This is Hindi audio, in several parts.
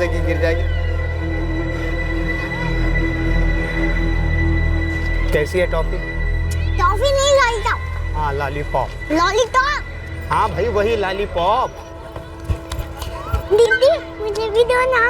की गिर जाएगी। कैसी है टॉफी? टॉफी नहीं, लॉलीपॉप। हाँ लॉलीपॉप। लॉलीपॉप? हाँ भाई वही लॉलीपॉप। दीदी मुझे भी दो ना।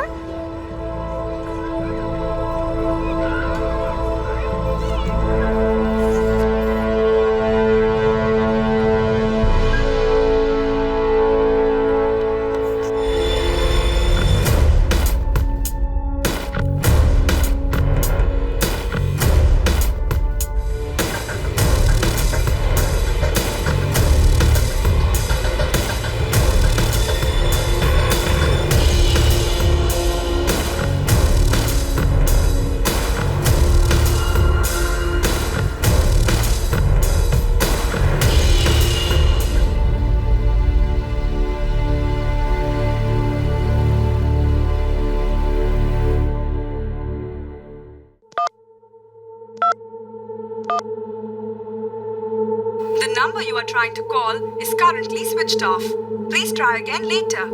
The number you are trying to call is currently switched off. Please try again later.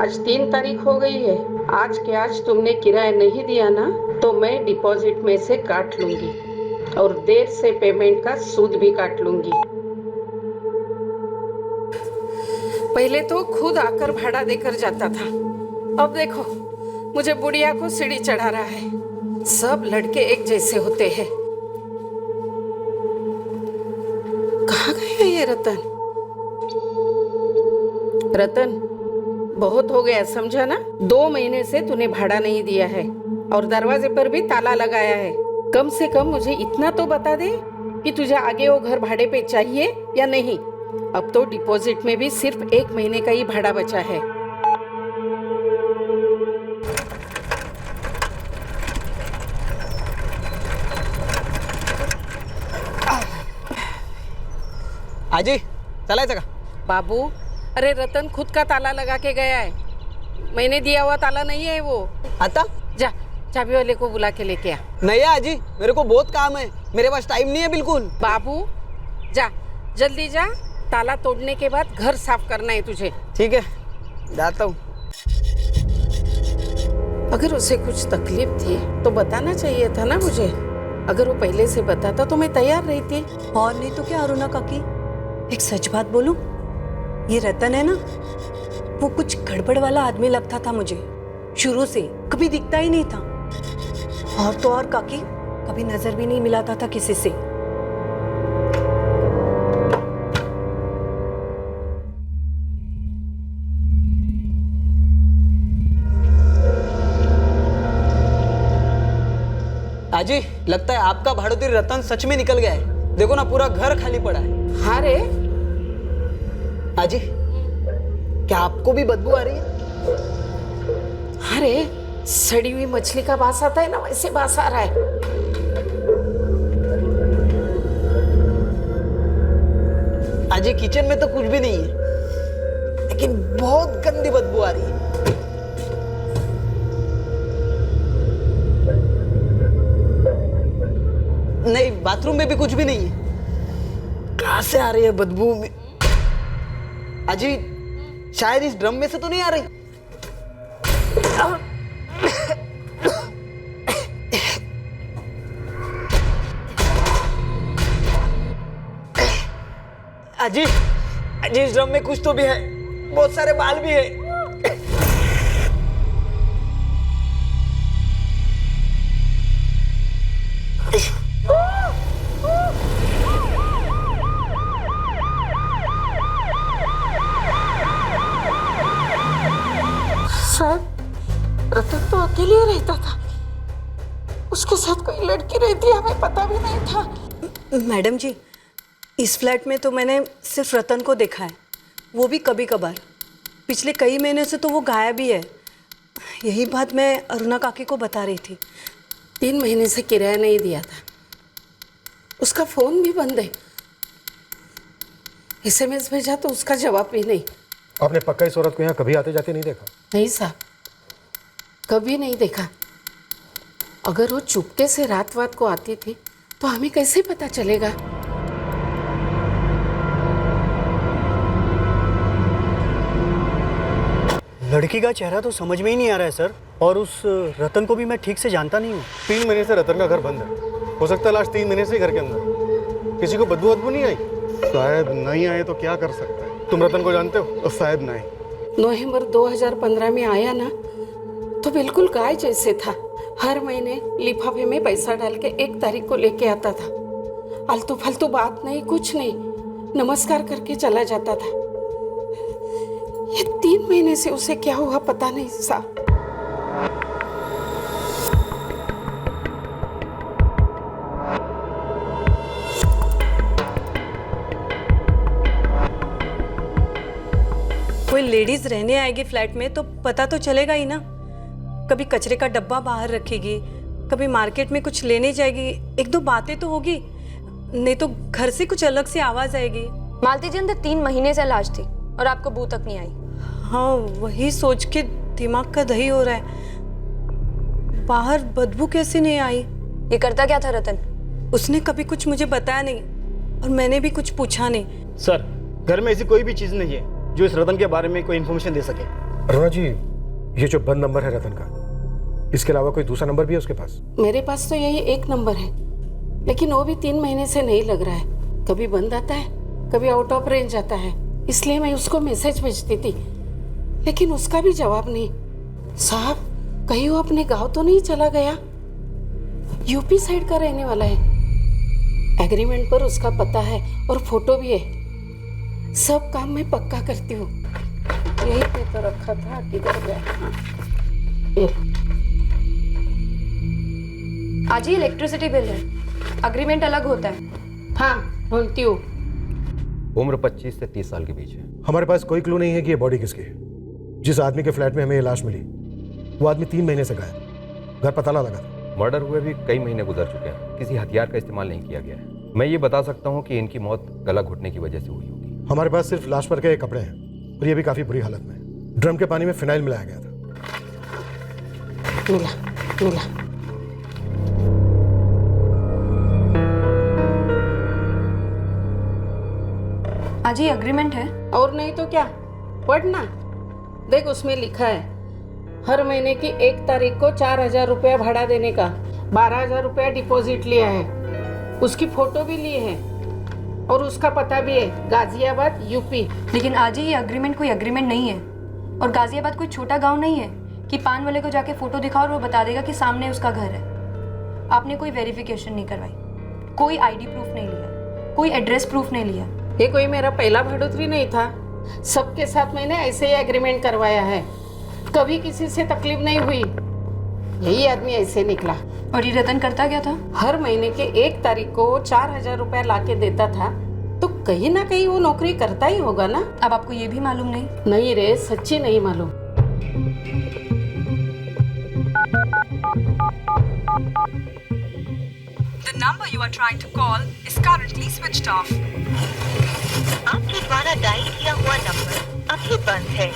आज 3 तारीख हो गई है। आज के आज तुमने किराया नहीं दिया ना, तो मैं डिपॉजिट में से काट लूंगी और देर से पेमेंट का सूद भी काट लूंगी। पहले तो खुद आकर भाड़ा देकर जाता था, अब देखो मुझे बुढ़िया को सीढ़ी चढ़ा रहा है। सब लड़के एक जैसे होते हैं। कहाँ गया ये रतन? रतन बहुत हो गया, समझा ना? 2 महीने से तूने भाड़ा नहीं दिया है और दरवाजे पर भी ताला लगाया है। कम से कम मुझे इतना तो बता दे कि तुझे आगे वो घर भाड़े पे चाहिए या नहीं। अब तो डिपॉजिट में भी सिर्फ 1 महीने का ही भाड़ा बचा है। आजी चलायचं का? बाबू, अरे रतन खुद का ताला लगा के गया है। मैंने दिया हुआ ताला नहीं है वो। आता जा चाबी वाले को बुला के लेके आ। नहीं है आजी, मेरे को बहुत काम है, मेरे पास टाइम नहीं है बिल्कुल। बाबू जा, जल्दी जा, ताला तोड़ने के बाद घर साफ करना है तुझे। ठीक है जाता हूँ। अगर उसे कुछ तकलीफ थी तो बताना चाहिए था ना मुझे। अगर वो पहले से बताता तो मैं तैयार रहती। और नहीं तो क्या अरुणा काकी, एक सच बात बोलूं, ये रतन है ना, वो कुछ गड़बड़ वाला आदमी लगता था मुझे। शुरू से कभी दिखता ही नहीं था। और तो और काकी, कभी नजर भी नहीं मिलाता था किसी से। आजी लगता है आपका भाड़ोती रतन सच में निकल गया है। देखो ना पूरा घर खाली पड़ा है। हाँ रे। आजी क्या आपको भी बदबू आ रही है? अरे सड़ी हुई मछली का वास आता है ना, वैसे वास आ रहा है। आजी किचन में तो कुछ भी नहीं है, लेकिन बहुत गंदी बदबू आ रही है। नहीं बाथरूम में भी कुछ भी नहीं है। कहाँ से आ रही है बदबू? अजी शायद इस ड्रम में से तो नहीं आ रही। अजी अजी इस ड्रम में कुछ तो भी है, बहुत सारे बाल भी है। रतन तो अकेले ही रहता था, उसके साथ कोई लड़की रहती है हमें पता भी नहीं था। मैडम जी, इस फ्लैट में तो मैंने सिर्फ रतन को देखा है, वो भी कभी कभार। पिछले कई महीने से तो वो गायब ही है। यही बात मैं अरुणा काकी को बता रही थी। 3 महीने से किराया नहीं दिया था, उसका फोन भी बंद है। SMS भेजा तो उसका जवाब भी नहीं। आपने पक्का इस औरत को यहाँ कभी आते जाते नहीं देखा? नहीं साहब, कभी नहीं देखा। अगर वो चुपके से रात को आती थी तो हमें कैसे पता चलेगा? लड़की का चेहरा तो समझ में ही नहीं आ रहा है सर, और उस रतन को भी मैं ठीक से जानता नहीं हूँ। 3 महीने से रतन का घर बंद है। हो सकता है लास्ट 3 महीने से ही घर के अंदर। किसी को बदबू नहीं आई? शायद नहीं आए तो क्या कर सकते हैं। तुम रतन को जानते हो? शायद नहीं। नवंबर 2015 में आया ना तो बिल्कुल गाय जैसे था। हर महीने लिफाफे में पैसा डाल के 1 तारीख को लेके आता था। आलतू फालतू बात नहीं, कुछ नहीं, नमस्कार करके चला जाता था। ये 3 महीने से उसे क्या हुआ पता नहीं साहब। कोई लेडीज रहने आएगी फ्लैट में तो पता तो चलेगा ही ना। कभी कचरे का डब्बा बाहर रखेगी, कभी मार्केट में कुछ लेने जाएगी, 1-2 बातें तो होगी, नहीं तो घर से कुछ अलग सी आवाज आएगी। मालती जी अंदर 3 महीने से लाश थी और आपको बू तक नहीं आई। हाँ, वही सोच के दिमाग का दही हो रहा है। बाहर बदबू कैसे नहीं आई? ये करता क्या था रतन? उसने कभी कुछ मुझे बताया नहीं और मैंने भी कुछ पूछा नहीं। सर, घर में ऐसी कोई भी चीज़ नहीं है जो इस रतन के बारे में कोई इन्फॉर्मेशन दे सके। अरुणा जी, ये जो बंद नंबर है रतन का, इसके अलावा कोई दूसरा नंबर भी है उसके पास? मेरे पास तो यही 1 नंबर है, लेकिन वो भी 3 महीने से नहीं लग रहा है। कभी बंद आता है, कभी आउट ऑफ रेंज आता है। इसलिए मैं उसको मैसेज भेजती थी, लेकिन उसका भी जवाब नहीं। साहब, कहीं वो अपने गांव तो नहीं चला गया? यूपी साइड का रहने वाला है। एग्रीमेंट पर उसका पता है और फोटो भी है। सब काम मैं पक्का करती हूँ। यही पे तो रखा था, किधर गया? ये आज ही इलेक्ट्रिसिटी बिल है, अग्रीमेंट अलग होता है। हाँ, बोलती हूँ। उम्र 25 से 30 साल के बीच है। हमारे पास कोई क्लू नहीं है कि ये बॉडी किसकी है। जिस आदमी के फ्लैट में हमें ये लाश मिली, वो आदमी 3 महीने से गायब। घर पता ना लगा था। मर्डर हुए भी कई महीने गुजर चुके हैं। किसी हथियार का इस्तेमाल नहीं किया गया है। मैं ये बता सकता हूँ कि इनकी मौत गला घुटने की वजह से हुई होगी। हमारे पास सिर्फ लाश पर के कपड़े हैं और ये भी काफी बुरी हालत में। ड्रम के पानी में फिनाइल मिलाया गया था। मिला। आज ही एग्रीमेंट है। और नहीं तो क्या, पढ़ना। देख, उसमें लिखा है हर महीने की 1 तारीख को 4000 रुपया भाड़ा देने का, 12,000 रुपया डिपॉजिट लिया है। उसकी फोटो भी लिए है और उसका पता भी है, गाजियाबाद, यूपी। लेकिन आज ही ये एग्रीमेंट कोई एग्रीमेंट नहीं है, और गाजियाबाद कोई छोटा गांव नहीं है कि पान वाले को जाके फोटो दिखाओ और वो बता देगा कि सामने उसका घर है। आपने कोई वेरिफिकेशन नहीं करवाई, कोई आईडी प्रूफ नहीं लिया, कोई एड्रेस प्रूफ नहीं लिया। ये कोई मेरा पहला बढ़ोतरी नहीं था। सबके साथ मैंने ऐसे ही एग्रीमेंट करवाया है। कभी किसी से तकलीफ नहीं हुई। यही आदमी ऐसे निकला। और ये रतन करता क्या था? हर महीने के 1 तारीख को 4000 रुपया लाके देता था, तो कहीं ना कहीं वो नौकरी करता ही होगा ना। अब आपको ये भी मालूम नहीं? नहीं रे, सच्ची नहीं मालूम। The number you are trying to call is currently switched off. आपके द्वारा डायल किया हुआ नंबर अभी बंद है।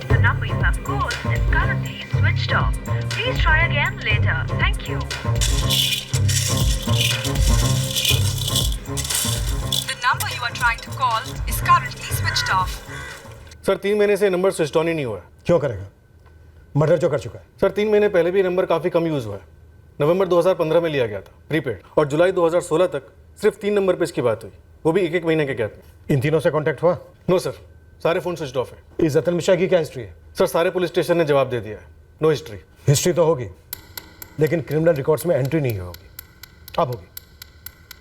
The number you have called is currently switched off. Please try again later. Thank you. The number you are trying to call is currently switched off. Sir, 3 महीने से नंबर स्विच ऑन ही नहीं हुआ है। क्यों करेगा? मर्डर जो कर चुका है। सर, 3 महीने पहले भी नंबर काफ़ी कम यूज़ हुआ है। नवंबर 2015 में लिया गया था प्रीपेड, और जुलाई 2016 तक सिर्फ 3 नंबर पे इसकी बात हुई, वो भी 1-1 महीने के गैप में। इन तीनों से कांटेक्ट हुआ? नो सर, सारे फ़ोन स्विच ऑफ है। इस रतन मिश्रा की क्या हिस्ट्री है? सर, सारे पुलिस स्टेशन ने जवाब दे दिया है, नो हिस्ट्री। हिस्ट्री तो होगी, लेकिन क्रिमिनल रिकॉर्ड्स में एंट्री नहीं होगी। अब होगी।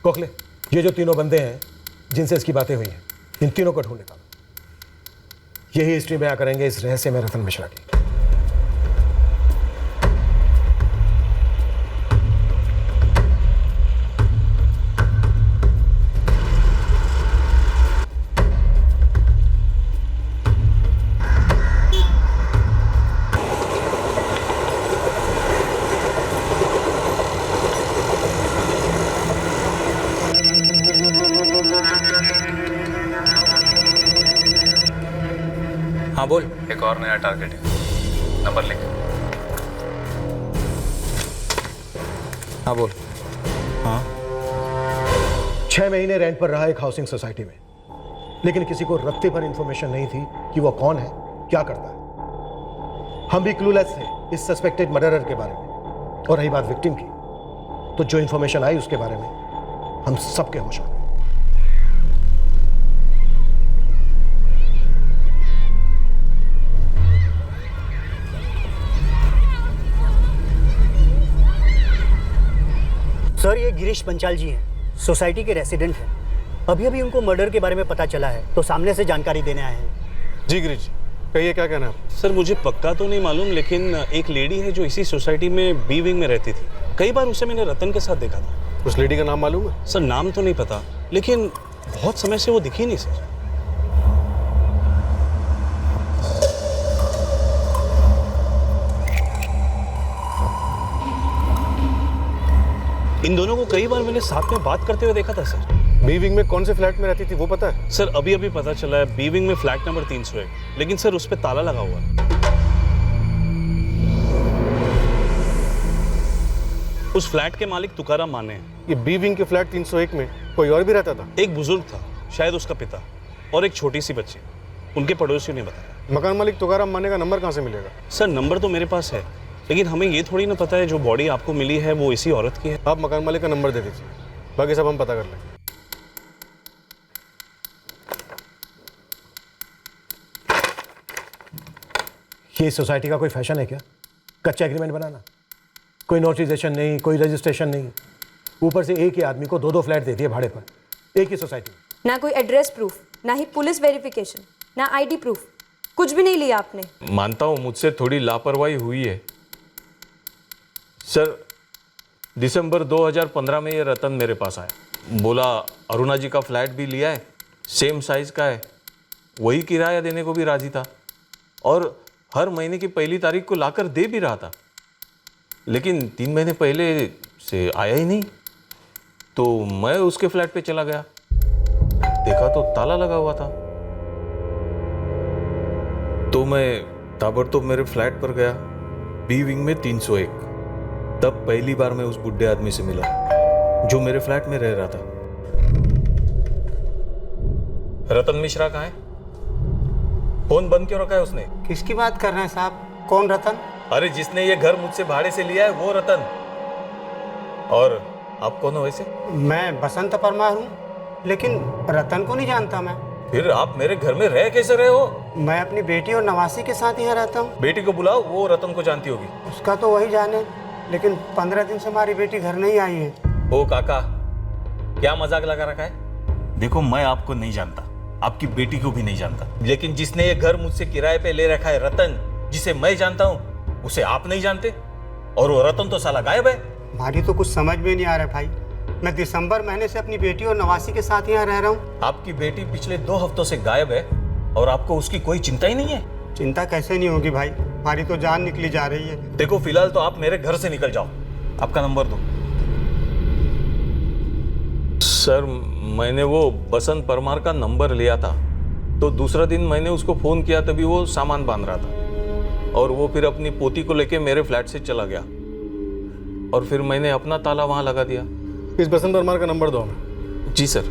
गोखले, ये जो तीनों बंदे हैं जिनसे इसकी बातें हुई हैं, इन तीनों को ढूंढ निकालो। यही हिस्ट्री बयां करेंगे इस रहस्य में रतन मिश्रा की। हाँ बोल। एक और नया टारगेट है, नंबर लिख। हाँ बोल। हाँ, 6 महीने रेंट पर रहा एक हाउसिंग सोसाइटी में। लेकिन किसी को रत्ते भर इंफॉर्मेशन नहीं थी कि वो कौन है, क्या करता है। हम भी क्लूलेस थे इस सस्पेक्टेड मर्डरर के बारे में। और रही बात विक्टिम की, तो जो इंफॉर्मेशन आई उसके बारे में हम सबके होश में। सर, ये गिरीश पंचाल जी हैं, सोसाइटी के रेसिडेंट हैं। अभी अभी उनको मर्डर के बारे में पता चला है, तो सामने से जानकारी देने आए हैं। जी गिरीश जी, कहिए क्या कहना है। सर, मुझे पक्का तो नहीं मालूम, लेकिन एक लेडी है जो इसी सोसाइटी में बी विंग में रहती थी। कई बार उसे मैंने रतन के साथ देखा था। उस लेडी का नाम मालूम है? सर, नाम तो नहीं पता, लेकिन बहुत समय से वो दिखी नहीं सर। इन दोनों को कई बार मैंने साथ में बात करते हुए देखा था सर। बी विंग में कौन से फ्लैट में रहती थी वो पता है? सर, अभी अभी पता चला है बी विंग में फ्लैट नंबर 301, लेकिन सर उस पे ताला लगा हुआ है। उस फ्लैट के मालिक तुकाराम माने हैं। ये बी विंग के फ्लैट 301 में कोई और भी रहता था? एक बुजुर्ग था, शायद उसका पिता, और एक छोटी सी बच्ची। उनके पड़ोसियों ने बताया। मकान मालिक तुकाराम माने का नंबर कहाँ से मिलेगा? सर, नंबर तो मेरे पास है, लेकिन हमें ये थोड़ी ना पता है जो बॉडी आपको मिली है वो इसी औरत की है। आप मकान मालिक का नंबर दे दीजिए, बाकी सब हम पता कर लेंगे। ये सोसाइटी का कोई फैशन है क्या, कच्चा एग्रीमेंट बनाना? कोई नोटिफिकेशन नहीं, कोई रजिस्ट्रेशन नहीं, ऊपर से एक ही आदमी को 2-2 फ्लैट दे दिए भाड़े पर, एक ही सोसाइटी में। ना कोई एड्रेस प्रूफ, ना ही पुलिस वेरिफिकेशन, ना आईडी प्रूफ, कुछ भी नहीं लिया आपने। मानता हूँ मुझसे थोड़ी लापरवाही हुई है सर। दिसंबर 2015 में ये रतन मेरे पास आया, बोला अरुणा जी का फ्लैट भी लिया है, सेम साइज का है, वही किराया देने को भी राजी था और हर महीने की पहली तारीख को लाकर दे भी रहा था। लेकिन 3 महीने पहले से आया ही नहीं, तो मैं उसके फ्लैट पे चला गया, देखा तो ताला लगा हुआ था। तो मैं ताबड़तोब मेरे फ्लैट पर गया, बी विंग में 301। तब पहली बार मैं उस बुढ़े आदमी से मिला जो मेरे फ्लैट में रह रहा था। रतन मिश्रा कहाँ है? फोन बंद क्यों रखा है उसने? किसकी बात कर रहे हैं साहब? कौन रतन? अरे जिसने ये घर मुझसे भाड़े से लिया है वो रतन। और आप कौन हो वैसे? मैं बसंत परमार हूँ, लेकिन रतन को नहीं जानता मैं। फिर आप मेरे घर में रह कैसे रहे हो? मैं अपनी बेटी और नवासी के साथ यहाँ रहता हूँ। बेटी को बुलाओ, वो रतन को जानती होगी। उसका तो वही जाने, लेकिन 15 दिन से हमारी बेटी घर नहीं आई है। ओ काका, क्या मजाक लगा रखा है? देखो, मैं आपको नहीं जानता, आपकी बेटी को भी नहीं जानता, लेकिन जिसने ये घर मुझसे किराए पे ले रखा है रतन, जिसे मैं जानता हूँ, उसे आप नहीं जानते। और वो रतन तो साला गायब है। हमारी तो कुछ समझ में नहीं आ रहा भाई। मैं दिसंबर महीने से अपनी बेटी और नवासी के साथ यहाँ रह रहा हूँ। आपकी बेटी पिछले 2 हफ्तों से गायब है और आपको उसकी कोई चिंता ही नहीं है। चिंता कैसे नहीं होगी भाई, हमारी तो जान निकली जा रही है। देखो, फिलहाल तो आप मेरे घर से निकल जाओ। आपका नंबर दो। सर, मैंने वो बसंत परमार का नंबर लिया था, तो दूसरा दिन मैंने उसको फोन किया, तभी वो सामान बांध रहा था और वो फिर अपनी पोती को लेके मेरे फ्लैट से चला गया और फिर मैंने अपना ताला वहां लगा दिया। इस बसंत परमार का नंबर दो हमें। जी सर।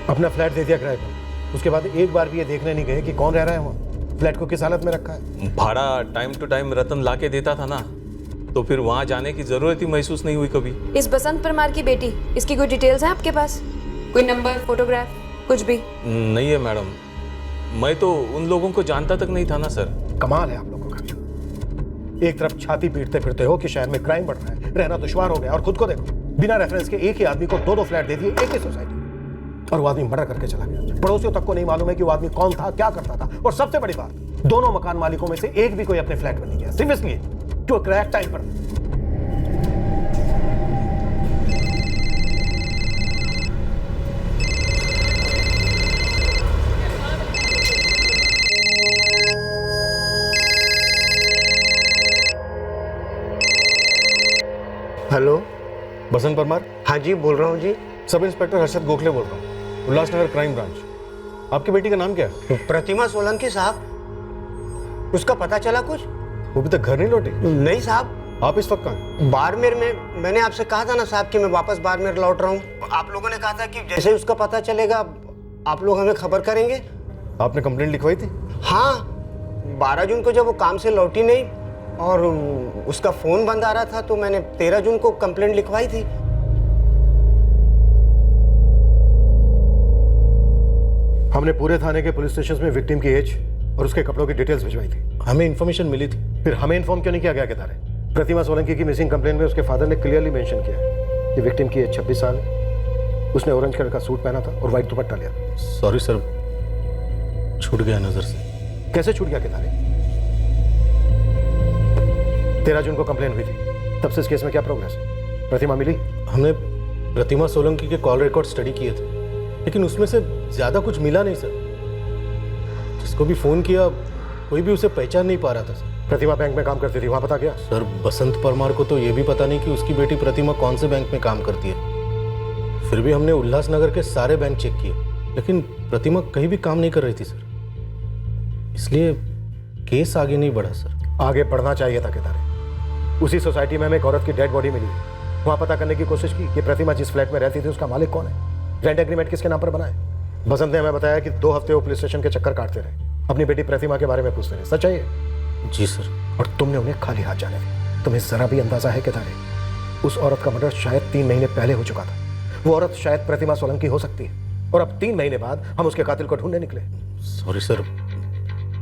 अपना फ्लैट दे दिया किराए पर, उसके बाद एक बार भी ये देखने नहीं गए कि कौन रह रहा है वहाँ, फ्लैट को किस हालत में रखा है। भाड़ा टाइम टू टाइम रतन लाके देता था ना, तो फिर वहाँ जाने की जरूरत ही महसूस नहीं हुई कभी। इस बसंत परमार की बेटी, इसकी कोई डिटेल्स हैं आपके पास? कोई नंबर, फोटोग्राफ, कुछ भी? नहीं है मैडम, मैं तो उन लोगों को जानता तक नहीं था ना सर। कमाल है आप लोगों का। एक तरफ छाती पीटते फिरते हो कि शहर में क्राइम बढ़ रहा है, रहना दुश्वार हो गया, और खुद को देखो, बिना रेफरेंस के एक ही आदमी को 2-2 फ्लैट दे दिए एक ही सोसाइटी, और वो आदमी मर्डर करके चला गया। पड़ोसियों तक को नहीं मालूम है कि वो आदमी कौन था, क्या करता था, और सबसे बड़ी बात, दोनों मकान मालिकों में से एक भी कोई अपने फ्लैट में नहीं गया, सिर्फ इसलिए कि वो क्रैक टाइम पर। हेलो, बसंत परमार? हाँ जी, बोल रहा हूँ जी। सब इंस्पेक्टर हर्षद गोखले बोल रहा हूँ, उल्लासनगर क्राइम ब्रांच। आपकी बेटी का नाम क्या है? प्रतिमा सोलंकी साहब। उसका पता चला कुछ? वो अभी तक घर नहीं लौटी? नहीं साहब। आप इस वक्त कहाँ? बाड़मेर में। मैंने आपसे कहा था ना साहब कि मैं वापस बाड़मेर लौट रहा हूँ। आप लोगों ने कहा था कि जैसे ही उसका पता चलेगा आप लोग हमें खबर करेंगे। आपने कंप्लेंट लिखवाई थी? हाँ, 12 जून को जब वो काम से लौटी नहीं और उसका फ़ोन बंद आ रहा था तो मैंने 13 जून को कंप्लेंट लिखवाई थी। हमने पूरे थाने के पुलिस स्टेशन में विक्टिम की एज और उसके कपड़ों की डिटेल्स भिजवाई थी। हमें इन्फॉर्मेशन मिली थी। फिर हमें इन्फॉर्म क्यों नहीं किया गया केदारे? प्रतिमा सोलंकी की मिसिंग कंप्लेंट में उसके फादर ने क्लियरली मेंशन किया है कि विक्टिम की एज 26 साल है। उसने ऑरेंज कलर का सूट पहना था और व्हाइट दुपट्टा लिया। सॉरी सर, छूट गया नजर से। कैसे छूट गया केदारे? 13 जून को कंप्लेंट हुई थी, तब से इस केस में क्या प्रोग्रेस है? प्रतिमा मिली? हमने प्रतिमा सोलंकी के कॉल रिकॉर्ड स्टडी किए थे, लेकिन उसमें से ज्यादा कुछ मिला नहीं सर। जिसको भी फोन किया कोई भी उसे पहचान नहीं पा रहा था सर। प्रतिमा बैंक में काम करती थी, वहां पता गया? सर, बसंत परमार को तो ये भी पता नहीं कि उसकी बेटी प्रतिमा कौन से बैंक में काम करती है। फिर भी हमने उल्लासनगर के सारे बैंक चेक किए, लेकिन प्रतिमा कहीं भी काम नहीं कर रही थी सर। इसलिए केस आगे नहीं बढ़ा सर। आगे बढ़ना चाहिए था केदारे। उसी सोसाइटी में हमें एक औरत की डेड बॉडी मिली। वहां पता करने की कोशिश की कि प्रतिमा जिस फ्लैट में रहती थी उसका मालिक कौन है, रेंट एग्रीमेंट किसके नाम पर बना है। बसंत ने हमें बताया कि 2 हफ्ते वो पुलिस स्टेशन के चक्कर काटते रहे, अपनी बेटी प्रतिमा के बारे में पूछते रहे। सच है ये? जी सर। और तुमने उन्हें खाली हाथ जाने दिया। तुम्हें जरा भी अंदाजा है केदारे, उस औरत का मर्डर शायद 3 महीने पहले हो चुका था। वो औरत शायद प्रतिमा सोलंकी हो सकती है, और अब 3 महीने बाद हम उसके कातिल को ढूंढने निकले। सॉरी सर,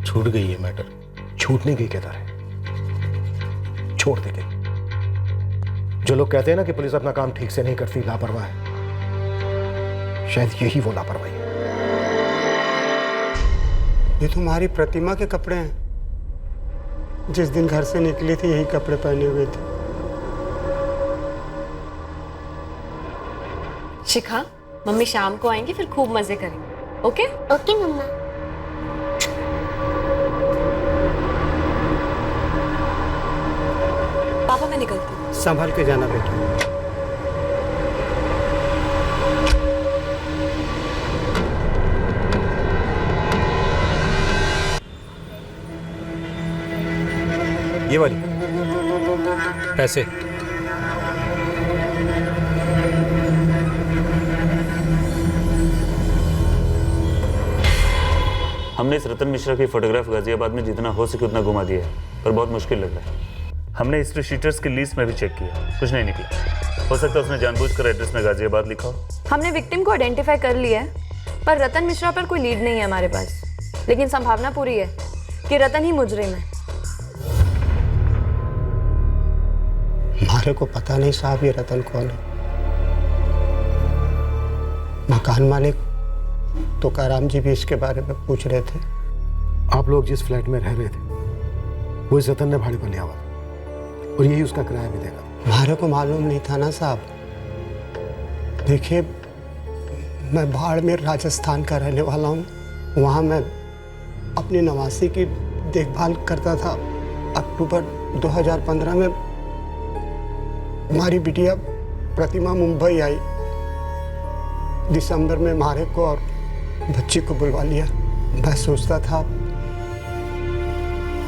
छूट गई ये मैटर। छूट नहीं गई केदारे, छोड़ दी गई। जो लोग कहते हैं ना कि पुलिस अपना काम ठीक से नहीं करती, लापरवाह है, शायद यही वो लापरवाही है। ये तुम्हारी प्रतिमा के कपड़े हैं। जिस दिन घर से निकली थी यही कपड़े पहने हुए थे। शिखा, मम्मी शाम को आएंगी, फिर खूब मजे करेंगे। ओके? ओके मम्मा। पापा मैं निकलती हूँ। संभाल के जाना बेटा। ये वाली पैसे। हमने इस रतन मिश्रा की फोटोग्राफ गाजियाबाद में जितना हो सके उतना घुमा दिया है, पर बहुत मुश्किल लग रहा है। हमने हिस्ट्री शीटर्स की लिस्ट में भी चेक किया, कुछ नहीं निकला। हो सकता है उसने जानबूझकर एड्रेस में गाजियाबाद लिखा हो। हमने विक्टिम को आइडेंटिफाई कर लिया है, पर रतन मिश्रा पर कोई लीड नहीं है हमारे पास। लेकिन संभावना पूरी है कि रतन ही मुजरिम है। हमारे को पता नहीं साहब ये रतन कौन है। मकान मालिक तुकाराम जी भी इसके बारे में पूछ रहे थे। आप लोग जिस फ्लैट में रह रहे थे वो इस रतन ने भाड़े पर लिया हुआ, और यही उसका किराया भी देगा। हमारे को मालूम नहीं था ना साहब। देखिए, मैं बाड़मेर राजस्थान का रहने वाला हूँ। वहाँ मैं अपनी नवासी की देखभाल करता था। अक्टूबर 2015 में हमारी बिटिया प्रतिमा मुंबई आई। दिसंबर में हमारे को और बच्ची को बुलवा लिया। मैं सोचता था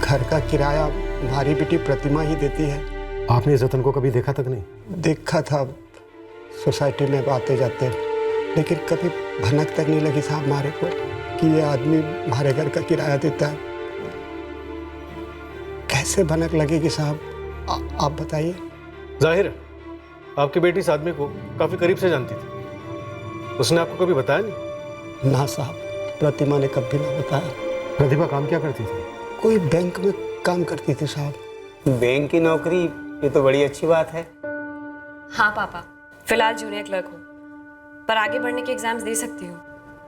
घर का किराया हमारी बेटी प्रतिमा ही देती है। आपने इस रतन को कभी देखा तक नहीं? देखा था सोसाइटी में आते जाते, लेकिन कभी भनक तक नहीं लगी साहब हमारे को कि ये आदमी हमारे घर का किराया देता है। कैसे भनक लगेगी साहब, आप बताइए। जाहिर है आपकी बेटी इस आदमी को काफी करीब से जानती थी। उसने आपको कभी बताया नहीं? ना साहब, प्रतिमा ने कभी ना बताया। प्रतिभा काम क्या करती थी? कोई बैंक में काम करती थी साहब। बैंक की नौकरी, ये तो बड़ी अच्छी बात है। हाँ पापा, फिलहाल जूनियर क्लर्क हूँ, पर आगे बढ़ने के एग्जाम्स दे सकती हूँ।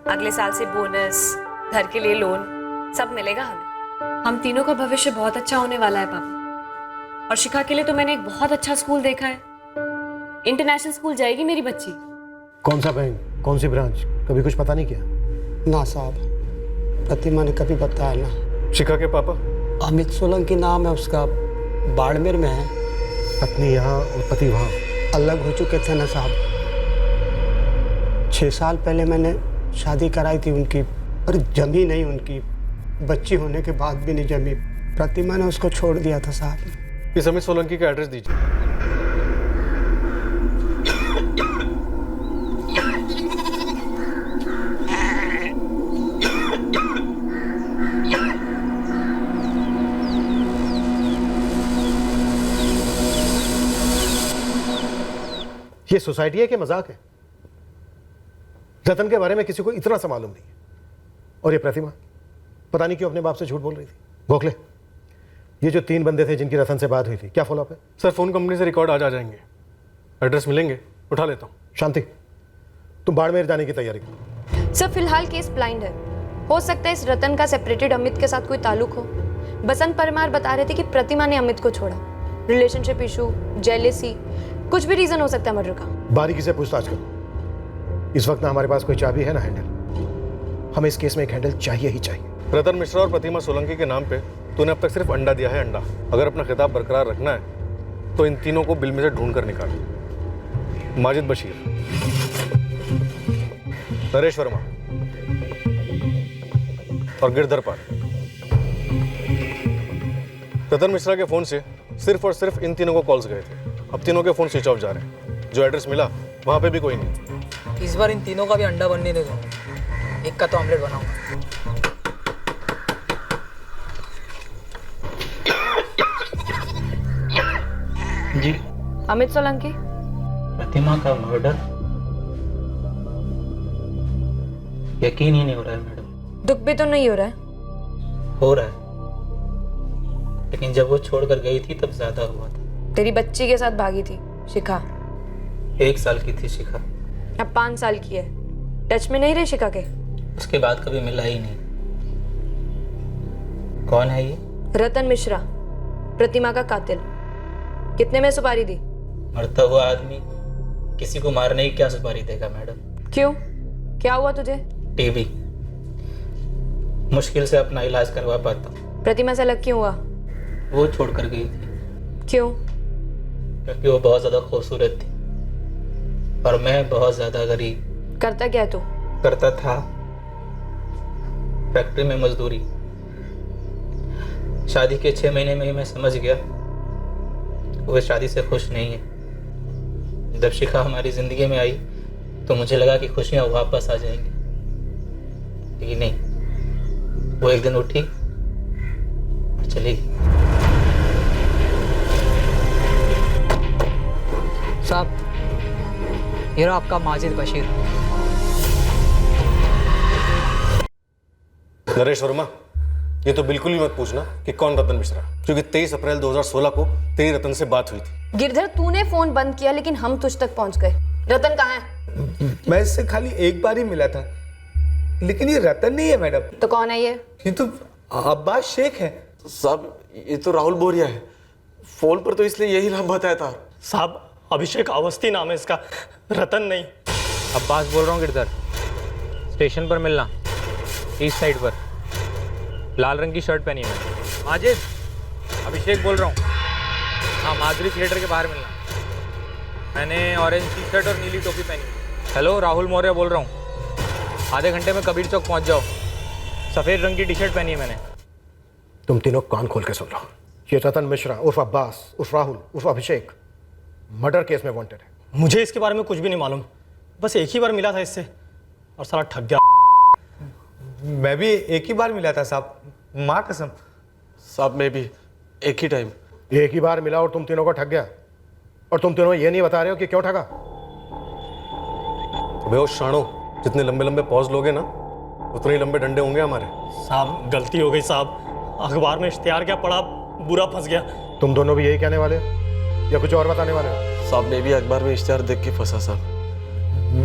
अगले साल से बोनस, घर के लिए लोन सब मिलेगा हमें। हम तीनों का भविष्य बहुत अच्छा होने वाला है पापा। और शिखा के लिए तो मैंने एक बहुत अच्छा स्कूल देखा है। इंटरनेशनल स्कूल जाएगी मेरी बच्ची। कौन सा बैंक, कौन सी ब्रांच, कभी कुछ पता नहीं किया? ना साहब, प्रतिमा ने कभी बताया ना। शिखा के पापा? अमित सोलंकी नाम है उसका, बाड़मेर में है। पत्नी यहाँ और पति वहाँ? अलग हो चुके थे ना साहब। 6 साल पहले मैंने शादी कराई थी उनकी, पर जमी नहीं उनकी। बच्ची होने के बाद भी नहीं जमी। प्रतिमा ने उसको छोड़ दिया था साहब। इस अमित सोलंकी का एड्रेस दीजिए। ये सोसाइटी है कि मजाक है? रतन के बारे में किसी को इतना सा मालूम नहीं है। और ये प्रतिमा पता नहीं क्यों अपने बाप से झूठ बोल रही थी। गोखले, ये जो 3 बंदे थे जिनकी रतन से बात हुई थी, क्या फॉलोअप है? सर फ़ोन कंपनी से रिकॉर्ड आज आ जाएंगे, एड्रेस मिलेंगे, उठा लेता हूँ। शांति, तुम बाड़मेर जाने की तैयारी करो। सर फिलहाल केस ब्लाइंड है। हो सकता है इस रतन का सेपरेटेड अमित के साथ कोई ताल्लुक हो। बसंत परमार बता रहे थे कि प्रतिमा ने अमित को छोड़ा। रिलेशनशिप इशू, जेलेसी, कुछ भी रीजन हो सकता है मर्डर का। बारीकी से पूछताछ करो। इस वक्त ना हमारे पास कोई चाबी है ना हैंडल। हमें इस केस में एक हैंडल चाहिए ही चाहिए। रतन मिश्रा और प्रतिमा सोलंकी के नाम पे तूने अब तक सिर्फ अंडा दिया है, अंडा। अगर अपना खिताब बरकरार रखना है तो इन तीनों को बिल में से ढूंढ कर निकाल। माजिद बशीर, नरेश वर्मा और गिरधर पाल। रतन मिश्रा के फोन से सिर्फ और सिर्फ इन तीनों को कॉल्स गए थे। अब तीनों के फोन स्विच ऑफ जा रहे हैं। जो एड्रेस मिला वहां पे भी कोई नहीं। इस बार इन तीनों का भी अंडा बनने दे दो, एक का तो ऑमलेट बनाऊंगा। जी अमित सोलंकी, प्रतिमा का मर्डर? यकीन ही नहीं हो रहा है मैडम। दुख भी तो नहीं हो रहा है? हो रहा है, लेकिन जब वो छोड़कर गई थी तब ज्यादा हुआ था। तेरी बच्ची के साथ भागी थी शिखा। 1 साल की थी शिखा, अब 5 साल की है। टच में नहीं रहे शिखा के? उसके बाद कभी मिला ही नहीं। कौन है ये? रतन मिश्रा, प्रतिमा का कातिल। कितने में सुपारी दी? मरता हुआ आदमी किसी को मारने की क्या सुपारी देगा मैडम? क्यों, क्या हुआ तुझे? टीबी, मुश्किल से अपना इलाज करवा पाता हूँ। प्रतिमा से अलग क्यों हुआ? वो छोड़कर गई थी। क्यों? क्योंकि वो बहुत ज्यादा खूबसूरत थी और मैं बहुत ज्यादा गरीब। करता क्या तू? करता था फैक्ट्री में मजदूरी। शादी के 6 महीने में ही मैं समझ गया वो शादी से खुश नहीं है। जब शिखा हमारी जिंदगी में आई तो मुझे लगा कि खुशियां वापस आ जाएंगी, लेकिन नहीं। वो एक दिन उठी और चली गई। साहब, ये रहा आपका माजिद बशीर। नरेश वर्मा, ये तो बिल्कुल भी मत पूछना कि कौन रतन मिश्रा, क्योंकि 23 अप्रैल 2016 को तेरी रतन से बात हुई थी। गिरधर, तूने फोन बंद किया लेकिन हम तुझ तक पहुंच गए। रतन कहाँ है? मैं इससे खाली एक बार ही मिला था, लेकिन ये रतन नहीं है मैडम। तो कौन है ये? ये तो अब्बास शेख है। साहब, ये तो राहुल बोरिया है। फोन पर तो इसलिए यही नाम बताया था। साहब, अभिषेक अवस्थी नाम है इसका, रतन नहीं। अब्बास बोल रहा हूँ गिरधर, स्टेशन पर मिलना, ईस्ट साइड पर। लाल रंग की शर्ट पहनी है मैंने। माजिद, अभिषेक बोल रहा हूँ। हाँ, माधुरी थिएटर के बाहर मिलना। मैंने ऑरेंज टी शर्ट और नीली टोपी पहनी। हेलो, राहुल मौर्य बोल रहा हूँ। आधे घंटे में कबीर चौक पहुँच जाओ। सफ़ेद रंग की टी शर्ट पहनी है मैंने। तुम तीनों कान खोल के सुन लो। ये रतन मिश्रा उर्फ अब्बास उर्फ राहुल उर्फ अभिषेक मर्डर केस में वांटेड है। मुझे इसके बारे में कुछ भी नहीं मालूम, बस एक ही बार मिला था इससे और साला ठग गया। मैं भी एक ही बार मिला था साहब, माँ कसम। साहब, मैं भी एक ही टाइम। एक ही बार मिला और तुम तीनों को ठग गया, और तुम तीनों ये नहीं बता रहे हो कि क्यों ठगा। अबे ओ शाणो, जितने लंबे लंबे पॉज लोगे ना उतने ही लंबे डंडे होंगे हमारे। साहब, गलती हो गई साहब, अखबार में इश्तिहार क्या पढ़ा, बुरा फंस गया। तुम दोनों भी यही कहने वाले या कुछ और बताने वाले हो? साहब, मैं भी अखबार में इश्तिहार देख के फंसा साहब।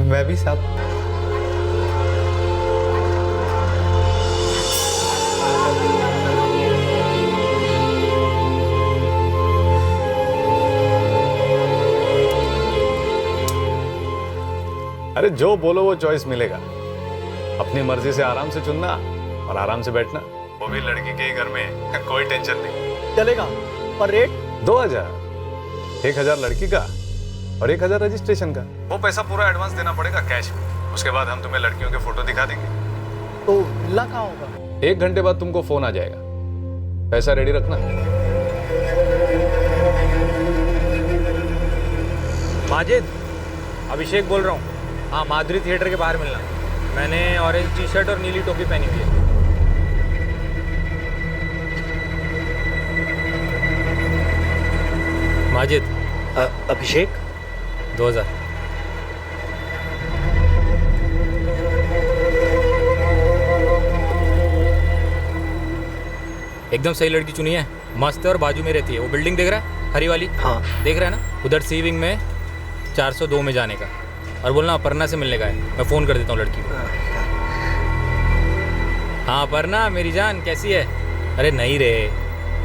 मैं भी साहब। अरे जो बोलो वो चॉइस मिलेगा। अपनी मर्जी से आराम से चुनना और आराम से बैठना, वो भी लड़की के घर में। कोई टेंशन नहीं। चलेगा, पर रेट 2000। 1000 लड़की का और 1000 रजिस्ट्रेशन का। वो पैसा पूरा एडवांस देना पड़ेगा कैश में। उसके बाद हम तुम्हें लड़कियों के फोटो दिखा देंगे। तो मिलना कहाँ होगा? 1 घंटे बाद तुमको फोन आ जाएगा। पैसा रेडी रखना। माजिद, अभिषेक बोल रहा हूँ। हाँ, माधुरी थिएटर के बाहर मिलना। मैंने ऑरेंज टी शर्ट और नीली टोपी पहनी हुई है। माजिद। अभिषेक 2000। एकदम सही लड़की चुनी है, मस्त है और बाजू में रहती है। वो बिल्डिंग देख रहा है, हरी वाली? हाँ देख रहा है ना, उधर सी विंग में 402 में जाने का। और बोलना अपर्णा से मिलने का है, मैं फ़ोन कर देता हूँ लड़की को। हाँ अपर्णा मेरी जान, कैसी है? अरे नहीं रे,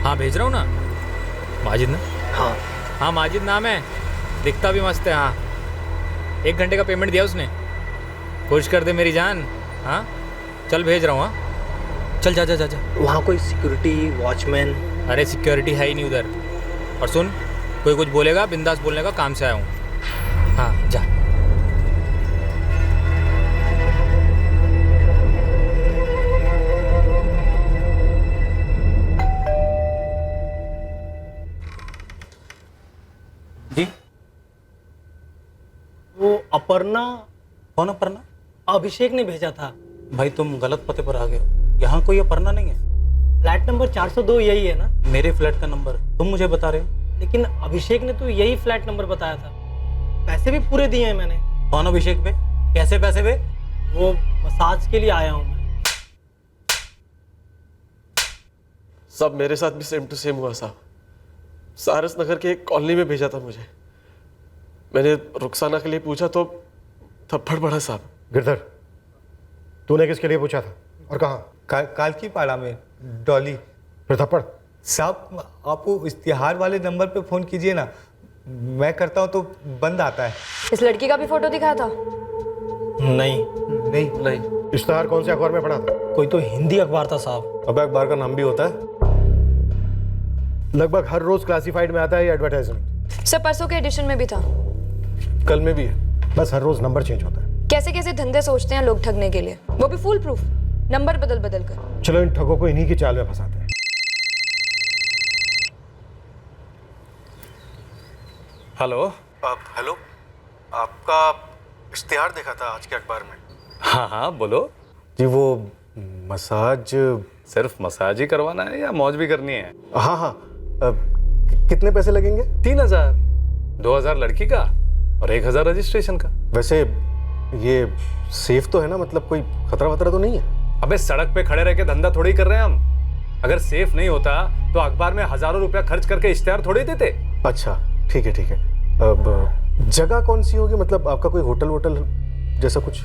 हाँ भेज रहा हूँ ना। माजिद ना? हाँ हाँ माजिद नाम है, दिखता भी मस्त है। हाँ 1 घंटे का पेमेंट दिया उसने, खुश कर दे मेरी जान। हाँ चल भेज रहा हूँ। हाँ चल जा जा जा जा। वहाँ कोई सिक्योरिटी वॉचमैन? अरे सिक्योरिटी है ही नहीं उधर। और सुन, कोई कुछ बोलेगा बिंदास बोलने का, काम से आया हूँ। हाँ जा। जी वो अपर्णा? कौन अपर्णा? अभिषेक ने भेजा था। भाई तुम गलत पते पर आ गए हो, यहाँ कोई अपर्णा नहीं है। फ्लैट नंबर 402 यही है ना? मेरे फ्लैट का नंबर तुम मुझे बता रहे हो? लेकिन अभिषेक ने तो यही फ्लैट नंबर बताया था, पैसे भी पूरे दिए हैं मैंने। कौन अभिषेक पे? कैसे पैसे पे? वो मसाज के लिए आया हूँ मैं। सब मेरे साथ भी सेम टू सेम हुआ साहब। सारस नगर के एक कॉलोनी में भेजा था मुझे। मैंने रुखसाना के लिए पूछा तो थप्पड़ पड़ा साहब। गिरधर, तूने किसके लिए पूछा था और कहाँ? कालकी पाड़ा में डॉली। फिर थप्पड़? साहब आप वो इश्तिहार वाले नंबर पे फ़ोन कीजिए ना, मैं करता हूँ तो बंद आता है। इस लड़की का भी फोटो दिखाया था? नहीं। इश्तिहार कौन से अखबार में पढ़ा था? कोई तो हिंदी अखबार था साहब। अबे अखबार का नाम भी होता है? लगभग हर रोज क्लासिफाइड में आता है ये एडवर्टाइजमेंट। सर परसों के एडिशन में भी था, कल में भी है। बस हर रोज नंबर चेंज होता है। कैसे कैसे धंधे सोचते हैं लोग ठगने के लिए, वो भी फुल प्रूफ, नंबर बदल बदल कर। चलो इन ठगों को इन्हीं की चाल में फंसाते हैं। हेलो। हेलो, आपका इश्तिहार देखा था आज के अखबार में। हाँ हाँ बोलो जी। वो मसाज, सिर्फ मसाज ही करवाना है या मौज भी करनी है? हाँ हाँ। कितने पैसे लगेंगे? 3000। 2000 लड़की का और 1000 रजिस्ट्रेशन का। वैसे ये सेफ तो है ना, मतलब कोई खतरा वतरा तो नहीं है? अबे सड़क पे खड़े रह के धंधा थोड़ी कर रहे हैं हम। अगर सेफ नहीं होता तो अखबार में हजारों रुपया खर्च करके इश्तिहार थोड़ी देते। अच्छा ठीक है। अब जगह कौन सी होगी, मतलब आपका कोई होटल वोटल जैसा कुछ?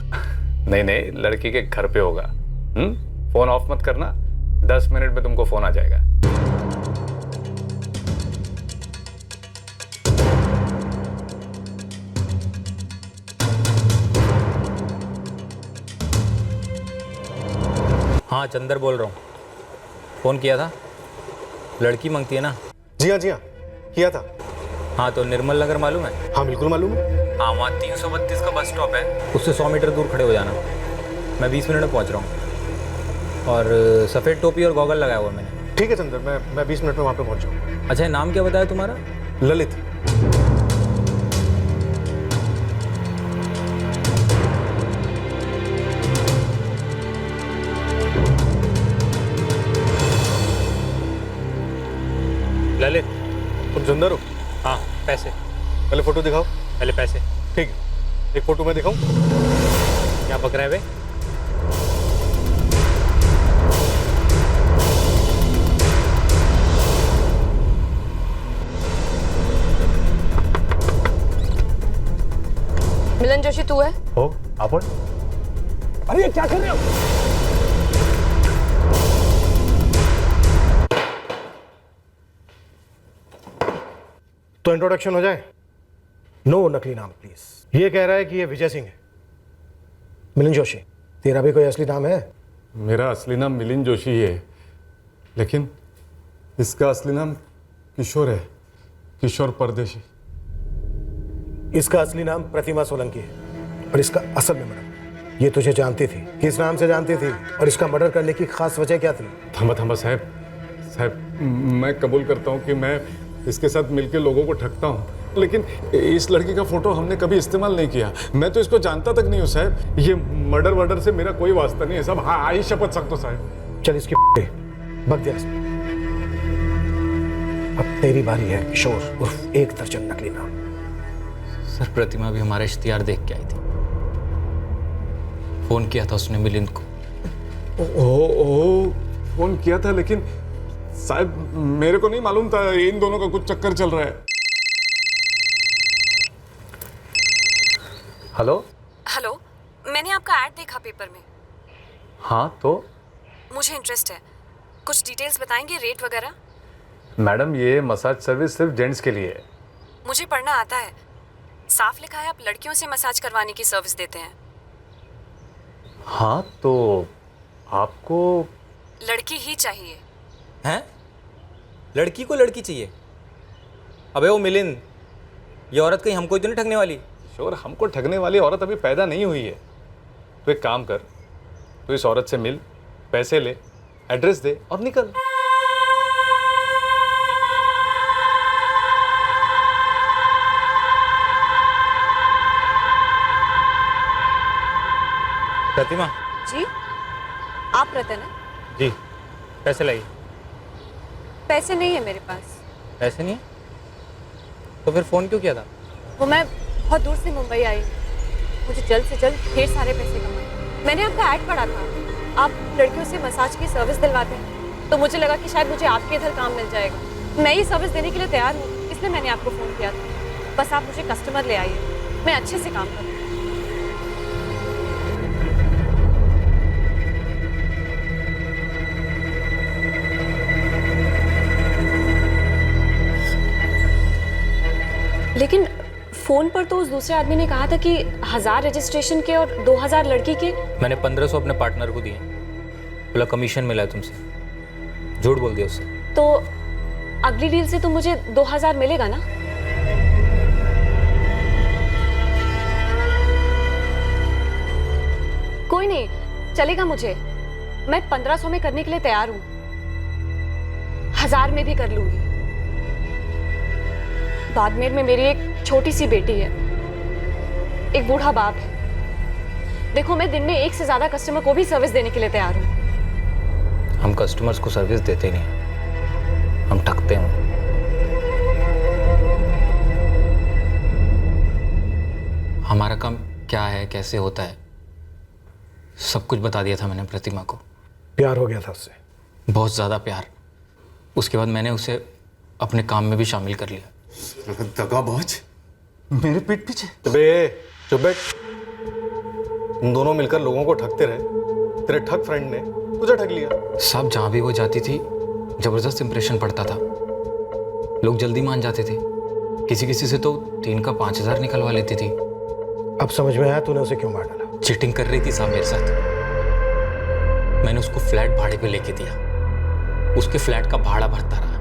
नहीं, लड़की के घर पे होगा। फोन ऑफ मत करना, 10 मिनट में तुमको फोन आ जाएगा। हाँ चंदर बोल रहा हूँ, फ़ोन किया था। लड़की मांगती है ना? जी हाँ किया था। हाँ तो निर्मल नगर मालूम है? हाँ बिल्कुल मालूम है। हाँ वहाँ 332 का बस स्टॉप है, उससे 100 मीटर दूर खड़े हो जाना। मैं 20 मिनट में पहुँच रहा हूँ। और सफ़ेद टोपी और गॉगल लगाया हुआ मैंने। ठीक है चंदर, मैं 20 मिनट में वहाँ पे पहुँच जाऊँ। अच्छा नाम क्या बताया तुम्हारा? ललित। ललित। तुम चंदर हो? हाँ पैसे। पहले फोटो दिखाओ। पहले पैसे। ठीक है, एक फोटो मैं दिखाऊं? क्या पक रहा है बे? मिलन जोशी तू है? हो आपण? अरे क्या कर रहे हो? तो इंट्रोडक्शन हो जाए। नो नकली नाम प्लीज। ये कह रहा है कि ये विजय सिंह है। मिलन जोशी, तेरा भी कोई असली नाम है? मेरा असली नाम मिलिंद जोशी ही है, लेकिन इसका असली नाम किशोर है, किशोर परदेशी। इसका असली नाम प्रतिमा सोलंकी है और इसका असल में मर्डर। ये तुझे जानती थी, किस नाम से जानती थी और इसका मर्डर करने की खास वजह क्या थी? थंबा साहब, मैं कबूल करता हूँ कि मैं इसके साथ मिलकर लोगों को ठगता हूँ, लेकिन इस लड़की का फोटो हमने कभी इस्तेमाल नहीं किया। मैं तो इसको जानता तक नहीं हूँ साहब। ये मर्डर से मेरा कोई वास्ता नहीं है साहब। हाँ आई शपथ सकता साहब। चल इसकी बक दिया इसमें। अब तेरी बारी है किशोर उर्फ 1 दर्जन नकली नाम। सर प्रतिमा भी हमारा इश्तिहार देख के आई थी, फोन किया था उसने मिलिंद को। ओ फोन किया था, लेकिन साहब मेरे को नहीं मालूम था इन दोनों का कुछ चक्कर चल रहा है। हेलो हेलो, मैंने आपका ऐड देखा पेपर में। हाँ तो मुझे इंटरेस्ट है, कुछ डिटेल्स बताएंगे, रेट वगैरह? मैडम ये मसाज सर्विस सिर्फ जेंट्स के लिए है। मुझे पढ़ना आता है, साफ लिखा है आप लड़कियों से मसाज करवाने की सर्विस देते हैं। हाँ तो आपको लड़की ही चाहिए। हैं? लड़की को लड़की चाहिए? अबे वो मिलिंद, ये औरत कहीं हमको तो नहीं ठगने वाली? श्योर हमको ठगने वाली औरत अभी पैदा नहीं हुई है। तो एक काम कर, तो इस औरत से मिल, पैसे ले, एड्रेस दे और निकल। प्रतिमा जी, आप रतन हैं? जी, पैसे लाइए। पैसे नहीं है मेरे पास। पैसे नहीं है? तो फिर फ़ोन क्यों किया था? वो मैं बहुत दूर से मुंबई आई, मुझे जल्द से जल्द ढेर सारे पैसे कमाए। मैंने आपका ऐड पढ़ा था, आप लड़कियों से मसाज की सर्विस दिलवाते हैं, तो मुझे लगा कि शायद मुझे आपके इधर काम मिल जाएगा। मैं ये सर्विस देने के लिए तैयार हूँ, इसलिए मैंने आपको फ़ोन किया था। बस आप मुझे कस्टमर ले आइए, मैं अच्छे से काम करूँ। लेकिन फोन पर तो उस दूसरे आदमी ने कहा था कि 1000 रजिस्ट्रेशन के और 2000 लड़की के। मैंने 1500 अपने पार्टनर को दिए, बोला कमीशन मिला है तुमसे। झूठ बोल दिया उससे। तो अगली डील से तो मुझे 2000 मिलेगा ना? कोई नहीं, चलेगा मुझे। मैं 1500 में करने के लिए तैयार हूँ, 1000 में भी कर लूंगी। बाड़मेर में मेरी एक छोटी सी बेटी है, एक बूढ़ा बाप है। देखो मैं दिन में 1 से ज्यादा कस्टमर को भी सर्विस देने के लिए तैयार हूँ। हम कस्टमर्स को सर्विस देते नहीं, हम ठगते हैं। हमारा काम क्या है, कैसे होता है, सब कुछ बता दिया था मैंने प्रतिमा को। प्यार हो गया था उससे? बहुत ज़्यादा प्यार। उसके बाद मैंने उसे अपने काम में भी शामिल कर लिया। दगाबाज, मेरे पीठ पीछे। बे चुप बैठ। तुम दोनों मिलकर लोगों को ठगते रहे, तेरे ठग फ्रेंड ने तुझे ठग लिया। सब जहाँ भी वो जाती थी जबरदस्त इंप्रेशन पड़ता था, लोग जल्दी मान जाते थे। किसी किसी से तो 3 का 5000 निकलवा लेती थी। अब समझ में आया तूने उसे क्यों मार डाला? चीटिंग कर रही थी साहब मेरे साथ। मैंने उसको फ्लैट भाड़े पे लेके दिया, उसके फ्लैट का भाड़ा भरता रहा,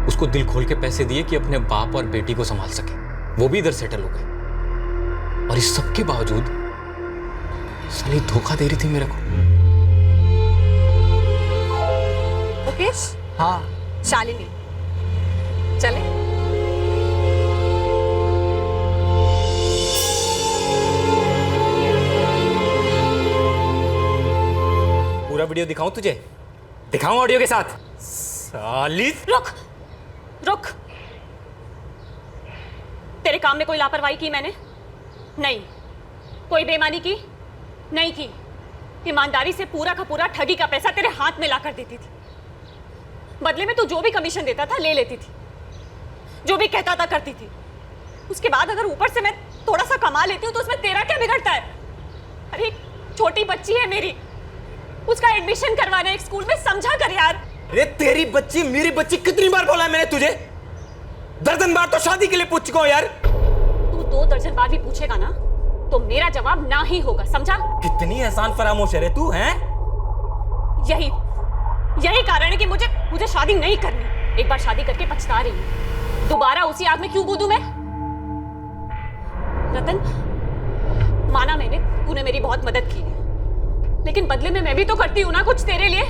उसको दिल खोल के पैसे दिए कि अपने बाप और बेटी को संभाल सके। वो भी इधर सेटल हो गए, और इस सब के बावजूद साली धोखा दे रही थी मेरे को। मुकेश? हाँ। शालिनी, चले? पूरा वीडियो दिखाऊं तुझे? दिखाऊं ऑडियो के साथ? साली! रुक रुक, तेरे काम में कोई लापरवाही की मैंने? नहीं। कोई बेईमानी की? नहीं की। ईमानदारी से पूरा का पूरा ठगी का पैसा तेरे हाथ में ला कर देती थी। बदले में तू जो भी कमीशन देता था ले लेती थी, जो भी कहता था करती थी। उसके बाद अगर ऊपर से मैं थोड़ा सा कमा लेती हूँ तो उसमें तेरा क्या बिगड़ता है? अरे छोटी बच्ची है मेरी, उसका एडमिशन करवाना है एक स्कूल में, समझा कर यार। अरे तेरी बच्ची मेरी बच्ची, कितनी बार बोला है मैंने तुझे? दर्जन बार तो शादी के लिए पूछ चुका हूं यार। तू 2 दर्जन बार भी पूछेगा ना तो मेरा जवाब ना ही होगा, समझा? कितनी एहसान फरामोश है रे तू, हैं? यही कारण है कि मुझे शादी नहीं करनी। एक बार शादी करके पछता रही हूं, दोबारा उसी आग में क्यों कूदूं मैं? रतन, माना मैंने, तूने मेरी बहुत मदद की है, लेकिन बदले में मैं भी तो करती हूं ना कुछ तेरे लिए।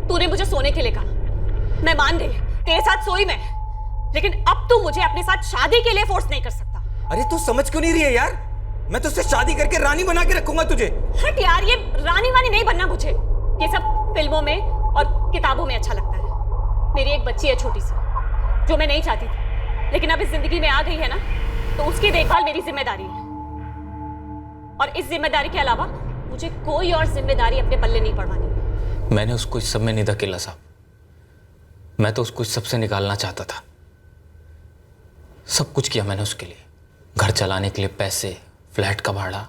तूने मुझे सोने के लिए कहा, मैं मान गई, तेरे साथ सोई मैं, लेकिन अब तू मुझे अपने साथ शादी के लिए फोर्स नहीं कर सकता। अरे तू समझ क्यों नहीं रही है यार? मैं तुझसे शादी करके रानी बना के रखूंगा तुझे। हट यार, ये रानी वानी नहीं बनना मुझे। ये सब फिल्मों में और किताबों में अच्छा लगता है। मेरी एक बच्ची है छोटी सी, जो मैं नहीं चाहती थी, लेकिन अब इस जिंदगी में आ गई है ना, तो उसकी देखभाल मेरी जिम्मेदारी है। और इस जिम्मेदारी के अलावा मुझे कोई और जिम्मेदारी अपने पल्ले नहीं पड़वानी। मैंने उसको इस सब में नहीं धकेला साहब। मैं तो उसको इस सब से निकालना चाहता था। सब कुछ किया मैंने उसके लिए, घर चलाने के लिए पैसे, फ्लैट का भाड़ा,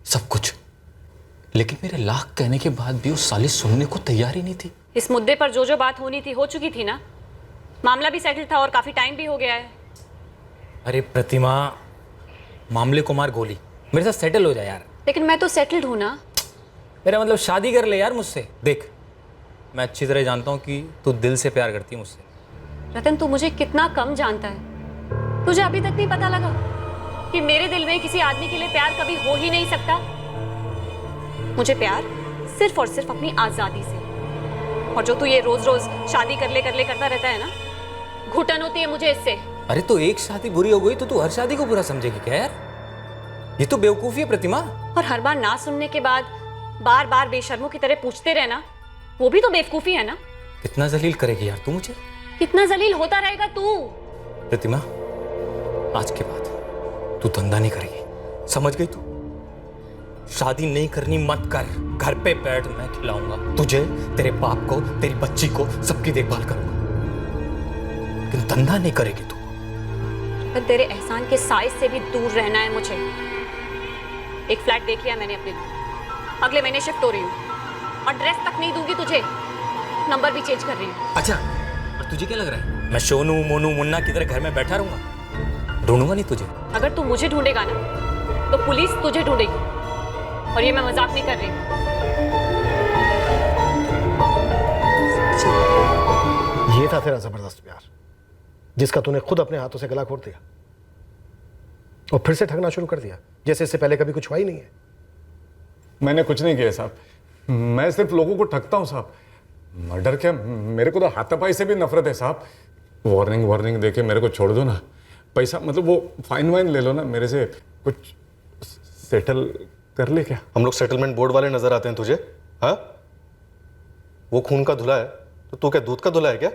सब कुछ। लेकिन मेरे लाख कहने के बाद भी उस साली सुनने को तैयार ही नहीं थी। इस मुद्दे पर जो बात होनी थी हो चुकी थी ना। मामला भी सेटल था और काफी टाइम भी हो गया है। अरे प्रतिमा, मामले को मार गोली, मेरे साथ सेटल हो जाए यार। लेकिन मैं तो सेटल्ड हूं ना। मेरा मतलब शादी कर ले यार मुझसे। देख, मैं अच्छी तरह जानता हूँ कि तू दिल से प्यार करती है मुझसे। रतन, तू मुझे कितना कम जानता है। तुझे अभी तक नहीं पता लगा कि मेरे दिल में किसी आदमी के लिए प्यार कभी हो ही नहीं सकता। मुझे प्यार सिर्फ और सिर्फ अपनी आजादी से। और जो तू ये रोज रोज शादी कर ले करता रहता है ना, घुटन होती है मुझे इससे। अरे तो एक शादी बुरी हो गई तो तू हर शादी को बुरा समझेगी क्या यार? ये तो बेवकूफी है प्रतिमा। और हर बार ना सुनने के बाद बार बार बेशर्मों की तरह पूछते रहना, वो भी तो बेवकूफी है ना। कितना जलील करेगी यार तू मुझे? कितना जलील होता रहेगा तू? प्रतिमा, आज के बाद तू धंधा नहीं करेगी, समझ गई तू? शादी नहीं करनी मत कर। घर पे बैठ, मैं खिलाऊंगा तुझे, तेरे बाप को, तेरी बच्ची को, सबकी देखभाल करूंगा। लेकिन धंधा नहीं करेगी तू। पर तेरे एहसान के साइज से भी दूर रहना है मुझे। एक फ्लैट देख लिया मैंने अपने लिए, अगले महीने शिफ्ट हो रही हूँ और ड्रेस तक नहीं दूंगी तुझे, नंबर भी चेंज कर रही हूँ। अच्छा, और तुझे क्या लग रहा है मैं सोनू मोनू मुन्ना की तरह घर में बैठा रहूंगा? ढूंढूंगा नहीं तुझे। अगर तू मुझे ढूंढेगा ना, तो पुलिस तुझे ढूंढेगी। और ये मैं मजाक नहीं कर रही। ये था तेरा जबरदस्त प्यार, जिसका तूने खुद अपने हाथों से गला घोट दिया और फिर से ठगना शुरू कर दिया, जैसे इससे पहले कभी कुछ हुआ ही नहीं है। मैंने कुछ नहीं किया साहब, मैं सिर्फ लोगों को ठगता हूँ साहब। मर्डर क्या, मेरे को तो हाथापाई से भी नफरत है साहब। वार्निंग देके मेरे को छोड़ दो ना। पैसा मतलब वो फाइन वाइन ले लो ना मेरे से, कुछ सेटल कर ले क्या? हम लोग सेटलमेंट बोर्ड वाले नजर आते हैं तुझे? हाँ, वो खून का धुला है तो तू क्या दूध का धुला है क्या?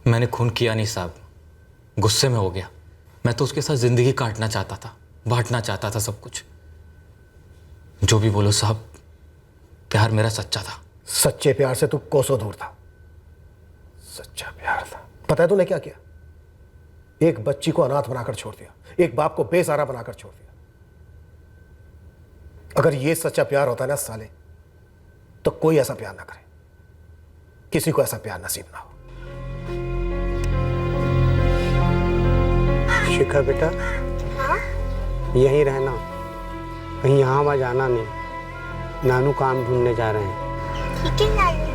मैंने खून किया नहीं साहब, गुस्से में हो गया। मैं तो उसके साथ जिंदगी काटना चाहता था, बांटना चाहता था सब कुछ। जो भी बोलो साहब, प्यार मेरा सच्चा था। सच्चे प्यार से तू कोसों दूर था। सच्चा प्यार था। पता है तूने क्या किया? एक बच्ची को अनाथ बनाकर छोड़ दिया, एक बाप को बेसहारा बनाकर छोड़ दिया। अगर ये सच्चा प्यार होता ना साले, तो कोई ऐसा प्यार ना करे, किसी को ऐसा प्यार नसीब ना हो। शिखा बेटा, यहीं रहना, कहीं यहाँ वहाँ जाना नहीं। नानू काम ढूंढने जा रहे हैं। ठीक है नानू।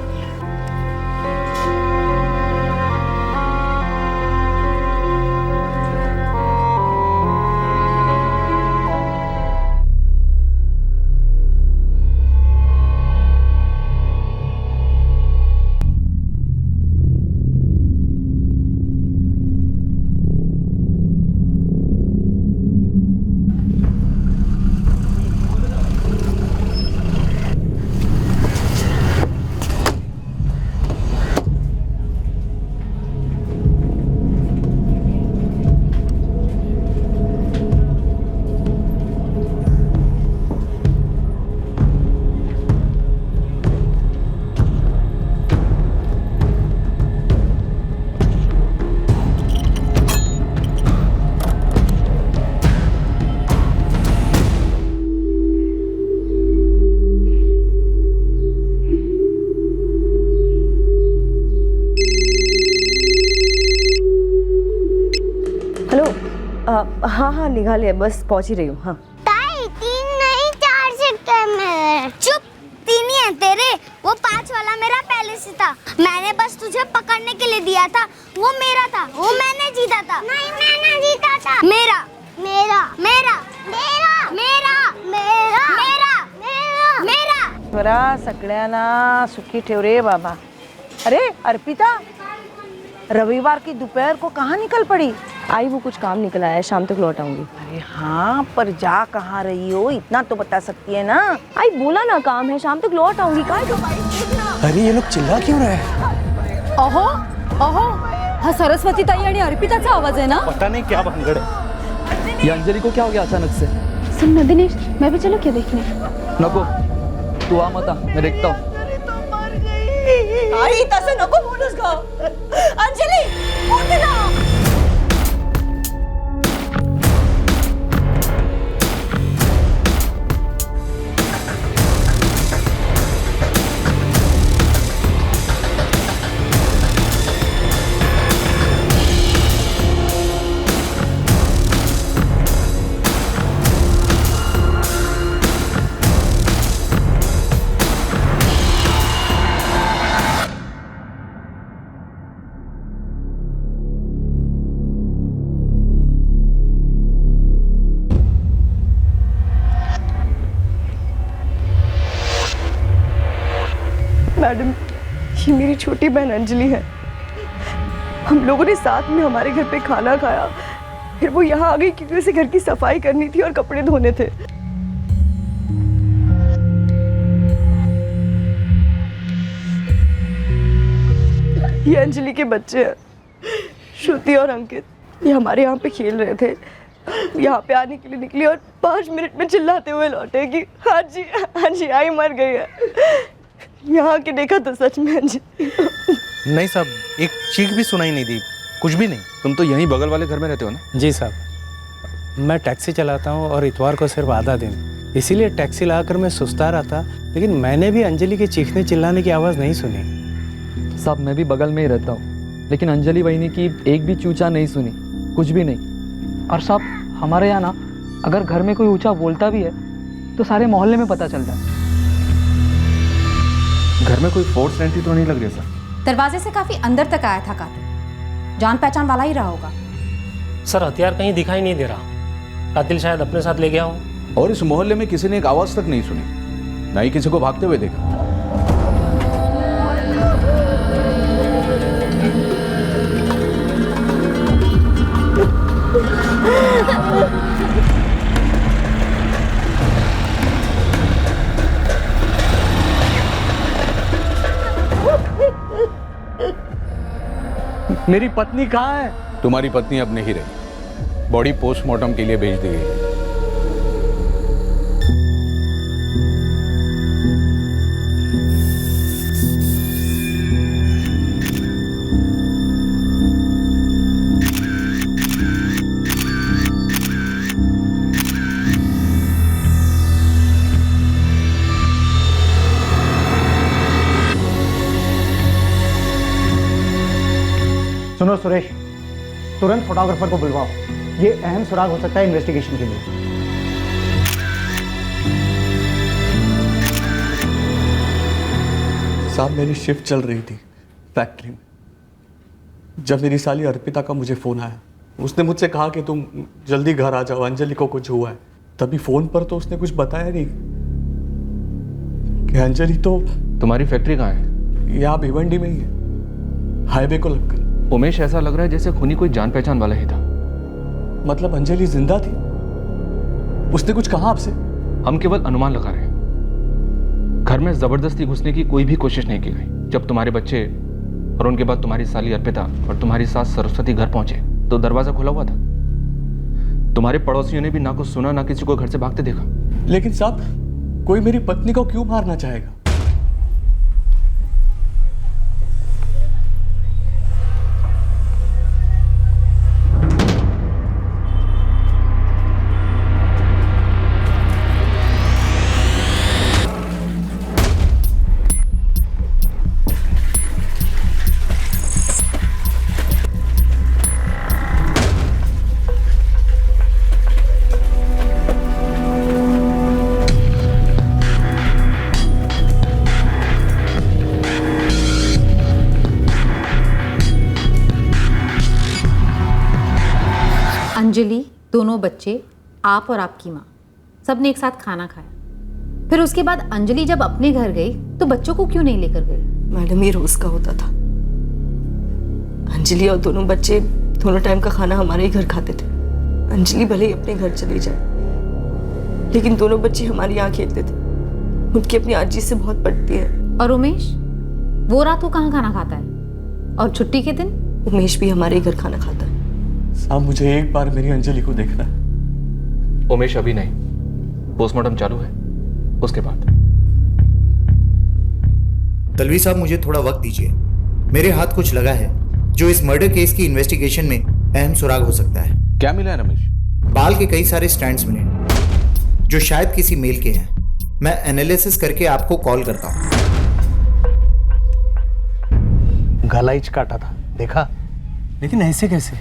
हाँ हाँ निकाले, बस पहुंच ही रही हूँ। हाँ ताई, 3 नहीं 4 सेक्टर में। चुप, 3 ही है तेरे, वो 5 वाला मेरा पहले से था। मैंने बस तुझे पकड़ने के लिए दिया था, वो मेरा था, वो मैंने जीता था। नहीं, मैंने जीता था। मेरा मेरा मेरा मेरा मेरा मेरा मेरा मेरा मेरा। बरा सगळ्यांना सुखी ठेव रे बाबा। अरे अर्पिता, रविवार की दोपहर को कहाँ निकल पड़ी? आई वो कुछ काम निकला है, शाम तक लौट आऊंगी। अरे हाँ, पर जा कहाँ रही हो इतना तो बता सकती है ना। आई बोला ना काम है, शाम तक लौट आऊंगी। अरे ये लोग चिल्ला क्यों रहे हैं? अहो अहो, हा सरस्वती ताई आणि अर्पिताचा आवाज है ना? पता नहीं क्या भानगड़ है। ये अंजलि को क्या हो गया अचानक से? सुन ना दिनेश, मैं भी चलो क्या देखने? नको, तू आ मत आ, मैं देखता हूँ। आई तसे नको बोलूस ग। अंजली उठ ना। मैडम, ये मेरी छोटी बहन अंजलि है। हम लोगों ने साथ में हमारे घर पे खाना खाया, फिर वो यहाँ आ गई क्योंकि उसे घर की सफाई करनी थी और कपड़े धोने थे। ये अंजलि के बच्चे हैं, श्रुति और अंकित। ये हमारे यहाँ पे खेल रहे थे, यहाँ पे आने के लिए निकली और 5 मिनट में चिल्लाते हुए लौटे कि हाँ जी आई मर गई है। यहाँ के देखा तो सच में अंजलि। नहीं साहब, एक चीख भी सुनाई नहीं दी, कुछ भी नहीं। तुम तो यहीं बगल वाले घर में रहते हो ना? जी साहब, मैं टैक्सी चलाता हूँ और इतवार को सिर्फ आधा दिन, इसीलिए टैक्सी लगाकर मैं सुस्ता रहा था, लेकिन मैंने भी अंजलि के चीखने चिल्लाने की आवाज़ नहीं सुनी। साहब मैं भी बगल में ही रहता हूँ, लेकिन अंजलि वहीनी की एक भी चूचा नहीं सुनी, कुछ भी नहीं। और साहब हमारे यहाँ ना अगर घर में कोई ऊंचा बोलता भी है तो सारे मोहल्ले में पता चलता है। घर में कोई फोर्स एंट्री तो नहीं लग रही सर? दरवाजे से काफी अंदर तक आया था कातिल, जान पहचान वाला ही रहा होगा। सर हथियार कहीं दिखाई नहीं दे रहा, कातिल शायद अपने साथ ले गया हो। और इस मोहल्ले में किसी ने एक आवाज तक नहीं सुनी, ना ही किसी को भागते हुए देखा। मेरी पत्नी कहाँ है? तुम्हारी पत्नी अब नहीं रही, बॉडी पोस्टमार्टम के लिए भेज दी गई है। सुनो सुरेश, तुरंत फोटोग्राफर को बुलवाओ, ये अहम सुराग हो सकता है इन्वेस्टिगेशन के लिए। साहब मेरी शिफ्ट चल रही थी फैक्ट्री में, जब मेरी साली अर्पिता का मुझे फ़ोन आया। उसने मुझसे कहा कि तुम जल्दी घर आ जाओ, अंजलि को कुछ हुआ है। तभी फ़ोन पर तो उसने कुछ बताया नहीं कि अंजलि तो। तुम्हारी फैक्ट्री कहाँ है? यहाँ भिवंडी में ही है, हाईवे को लगकर। उमेश, ऐसा लग रहा है जैसे खूनी कोई जान पहचान वाला ही था। मतलब अंजलि जिंदा थी? उसने कुछ कहा आपसे? हम केवल अनुमान लगा रहे हैं। घर में जबरदस्ती घुसने की कोई भी कोशिश नहीं की गई। जब तुम्हारे बच्चे और उनके बाद तुम्हारी साली अर्पिता और तुम्हारी सास सरस्वती घर पहुंचे तो दरवाजा खुला हुआ था। तुम्हारे पड़ोसियों ने भी ना कुछ सुना, ना किसी को घर से भागते देखा। लेकिन साहब, कोई मेरी पत्नी को क्यों मारना चाहेगा? अंजलि, दोनों बच्चे, आप और आपकी माँ, सब ने एक साथ खाना खाया। फिर उसके बाद अंजलि जब अपने घर गई तो बच्चों को क्यों नहीं लेकर गई? मैडम ये रोज का होता था। अंजलि और दोनों बच्चे दोनों टाइम का खाना हमारे ही घर खाते थे। अंजलि भले ही अपने घर चली जाए, लेकिन दोनों बच्चे हमारे यहाँ खेलते थे। उनकी अपनी आजी से बहुत पटती है। और उमेश, वो रात वो कहाँ खाना खाता है? और छुट्टी के दिन? उमेश भी हमारे ही घर खाना खाता है। साहब मुझे एक बार मेरी अंजलि को देखना है। उमेश अभी नहीं, पोस्टमार्टम चालू है, उसके बाद। तलवी साहब मुझे थोड़ा वक्त दीजिए। मेरे हाथ कुछ लगा है जो इस मर्डर केस की इन्वेस्टिगेशन में अहम सुराग हो सकता है। क्या मिला है रमेश? बाल के कई सारे स्टैंड्स मिले जो शायद किसी मेल के हैं। मैं एनालिसिस करके आपको कॉल करता हूँ। गला ही काटा था, देखा? लेकिन ऐसे कैसे?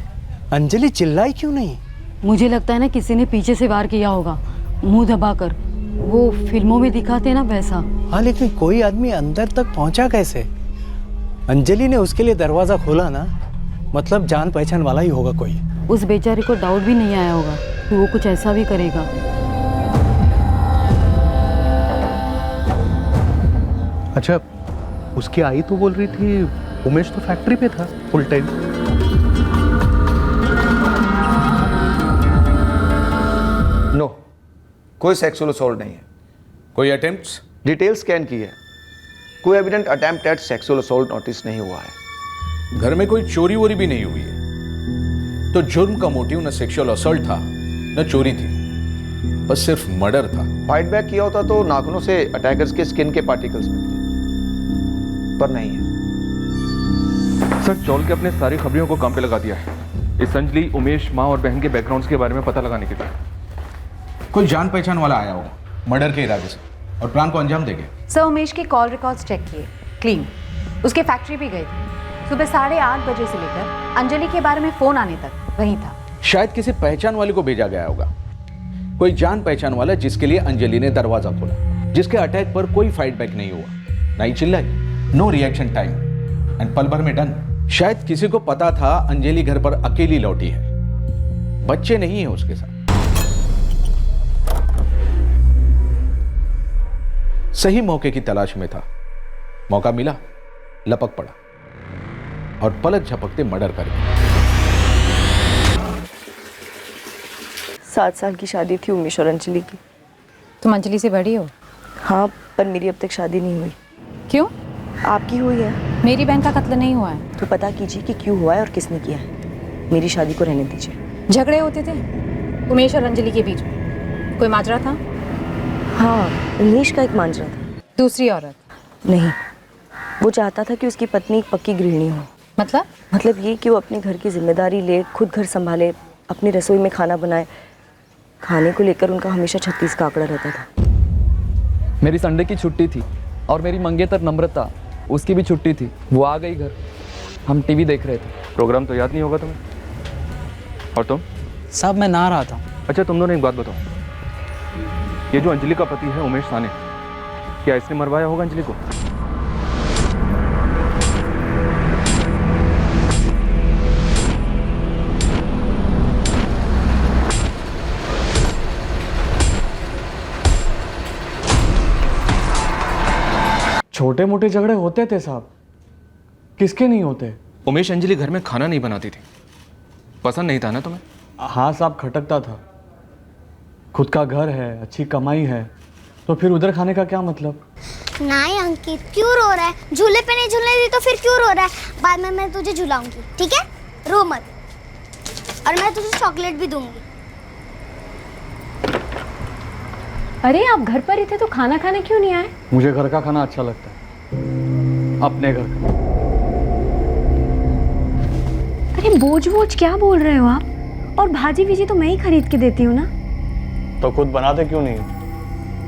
अंजलि चिल्लाई क्यों नहीं? मुझे लगता है ना किसी ने पीछे से वार किया होगा, मुंह दबाकर। वो फिल्मों में दिखाते ना वैसा। हाँ, लेकिन कोई आदमी अंदर तक पहुंचा कैसे? अंजलि ने उसके लिए दरवाजा खोला ना, मतलब जान पहचान वाला ही होगा कोई। उस बेचारे को डाउट भी नहीं आया होगा कि वो कुछ ऐसा भी करेगा। अच्छा, उसकी आई तो बोल रही थी उमेश तो फैक्ट्री पे था फुल टाइम। नो, कोई सेक्सुअल असॉल्ट नहीं है। कोई अटेम्प्ट्स? डिटेल स्कैन की है, कोई evident attempt at sexual assault notice नहीं हुआ है। घर में कोई चोरी वोरी भी नहीं हुई है, तो जुर्म का मोटिव न सेक्सुअल असॉल्ट था न चोरी थी, बस सिर्फ मर्डर था। फाइट बैक किया होता तो नाखूनों से अटैकर्स के स्किन के पार्टिकल्स मिलते, पर नहीं है। सर, चौल के अपने सारी खबरियों को काम पे लगा दिया है इस अंजलि, उमेश, माँ और बहन के बैकग्राउंड्स के बारे में पता लगाने के लिए। कोई जान पहचान वाला आया होगा मर्डर के इरादे से और प्लान को अंजाम देंगे। सर, उमेश के कॉल रिकॉर्ड्स चेक किए, क्लीन। उसके फैक्ट्री भी गए थे। सुबह 8:30 बजे से लेकर अंजलि के बारे में फोन आने तक वहीं था। शायद किसी पहचान वाले को भेजा गया होगा, कोई जान पहचान वाला जिसके लिए अंजलि ने दरवाजा खोला, जिसके अटैक पर कोई फाइट बैक नहीं हुआ, नहीं चिल्लाई, नो रिएक्शन टाइम एंड पल भर में डन। शायद किसी को पता था अंजलि घर पर अकेली लौटी है, बच्चे नहीं है उसके साथ। सही मौके की तलाश में था, मौका मिला, लपक पड़ा और पलक झपकते मर्डर कर गया। 7 साल की शादी थी उमेश और अंजलि की। तुम अंजलि से बड़ी हो? हाँ, पर मेरी अब तक शादी नहीं हुई। क्यों? आपकी हुई है। मेरी बहन का कत्ल नहीं हुआ है। तो पता कीजिए कि क्यों हुआ है और किसने किया है। मेरी शादी को रहने दीजिए। झगड़े होते थे उमेश और अंजलि के बीच में? कोई माजरा था? हाँ, उमेश का एक मांझरा था। दूसरी औरत? नहीं, वो चाहता था कि उसकी पत्नी एक पक्की गृहिणी हो। मतलब ये कि वो अपने घर की जिम्मेदारी ले, खुद घर संभाले, अपनी रसोई में खाना बनाए। खाने को लेकर उनका हमेशा 36 का आंकड़ा रहता था। मेरी संडे की छुट्टी थी और मेरी मंगेतर नम्रता, उसकी भी छुट्टी थी। वो आ गई घर, हम टीवी देख रहे थे। प्रोग्राम तो याद नहीं होगा तुम्हें? और तुम? साहब मैं नहा रहा था। अच्छा, तुम दोनों एक बात बताओ, ये जो अंजलि का पति है उमेश साने, क्या इसने मरवाया होगा अंजलि को? छोटे मोटे झगड़े होते थे साहब, किसके नहीं होते। उमेश अंजलि घर में खाना नहीं बनाती थी, पसंद नहीं था ना तुम्हें? हाँ साहब, खटकता था। खुद का घर है, अच्छी कमाई है, तो फिर उधर खाने का क्या मतलब। नहीं अंकित, क्यों रो रहा है? झूले पे नहीं झूलने दी तो फिर क्यों रो रहा है? बाद में मैं तुझे झुलाऊंगी, ठीक है? रो मत। और मैं तुझे चॉकलेट भी दूंगी। अरे आप घर पर ही थे तो खाना खाने क्यों नहीं आए? मुझे घर का खाना अच्छा लगता है, अपने घर का। अरे बोझ क्या बोल रहे हो आप? और भाजी भीजी तो मैं ही खरीद के देती हूँ ना। तो खुद बनाते क्यों नहीं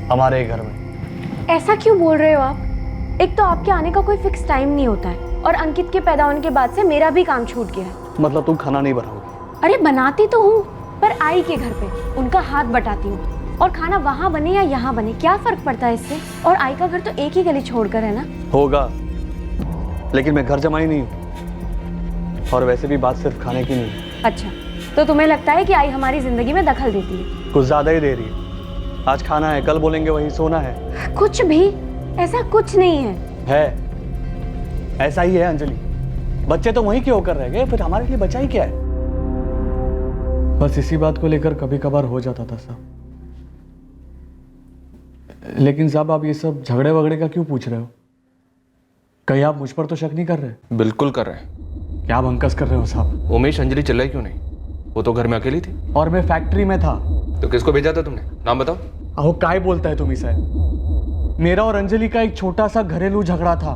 हमारे घर में? ऐसा क्यों बोल रहे हो आप? एक तो आपके आने का कोई फिक्स टाइम नहीं होता है, और अंकित के पैदा होने के बाद से मेरा भी काम छूट गया है। मतलब तुम खाना नहीं बनाओगी? अरे बनाती तो हूँ, पर आई के घर पे उनका हाथ बटाती हूँ, और खाना वहाँ बने या यहाँ बने क्या फर्क पड़ता है इससे? और आई का घर तो एक ही गली छोड़कर है ना। होगा, लेकिन मैं घर जमाई नहीं हूँ, और वैसे भी बात सिर्फ खाने की नहीं। अच्छा, तो तुम्हें लगता है कि आई हमारी जिंदगी में दखल देती है? कुछ ज्यादा ही दे रही है। आज खाना है, कल बोलेंगे वही सोना है। कुछ भी, ऐसा कुछ नहीं है। ऐसा ही है अंजलि। बच्चे तो वहीं के होकर रह गए, फिर हमारे लिए बचा ही क्या है? बस इसी बात को लेकर कभी कभार हो जाता था साहब। लेकिन साहब आप ये सब झगड़े वगड़े का क्यों पूछ रहे हो? कहीं आप मुझ पर तो शक नहीं कर रहे? बिल्कुल कर रहे हैं। क्या बंकस कर रहे हो साहब? उमेश अंजलि चिल्लाई क्यों नहीं? वो तो घर में अकेली थी। और मैं फैक्ट्री में था। तो किसको भेजा था तुमने? नाम बताओ। अहो काय बोलता है तुम इसे? मेरा और अंजलि का एक छोटा सा घरेलू झगड़ा था।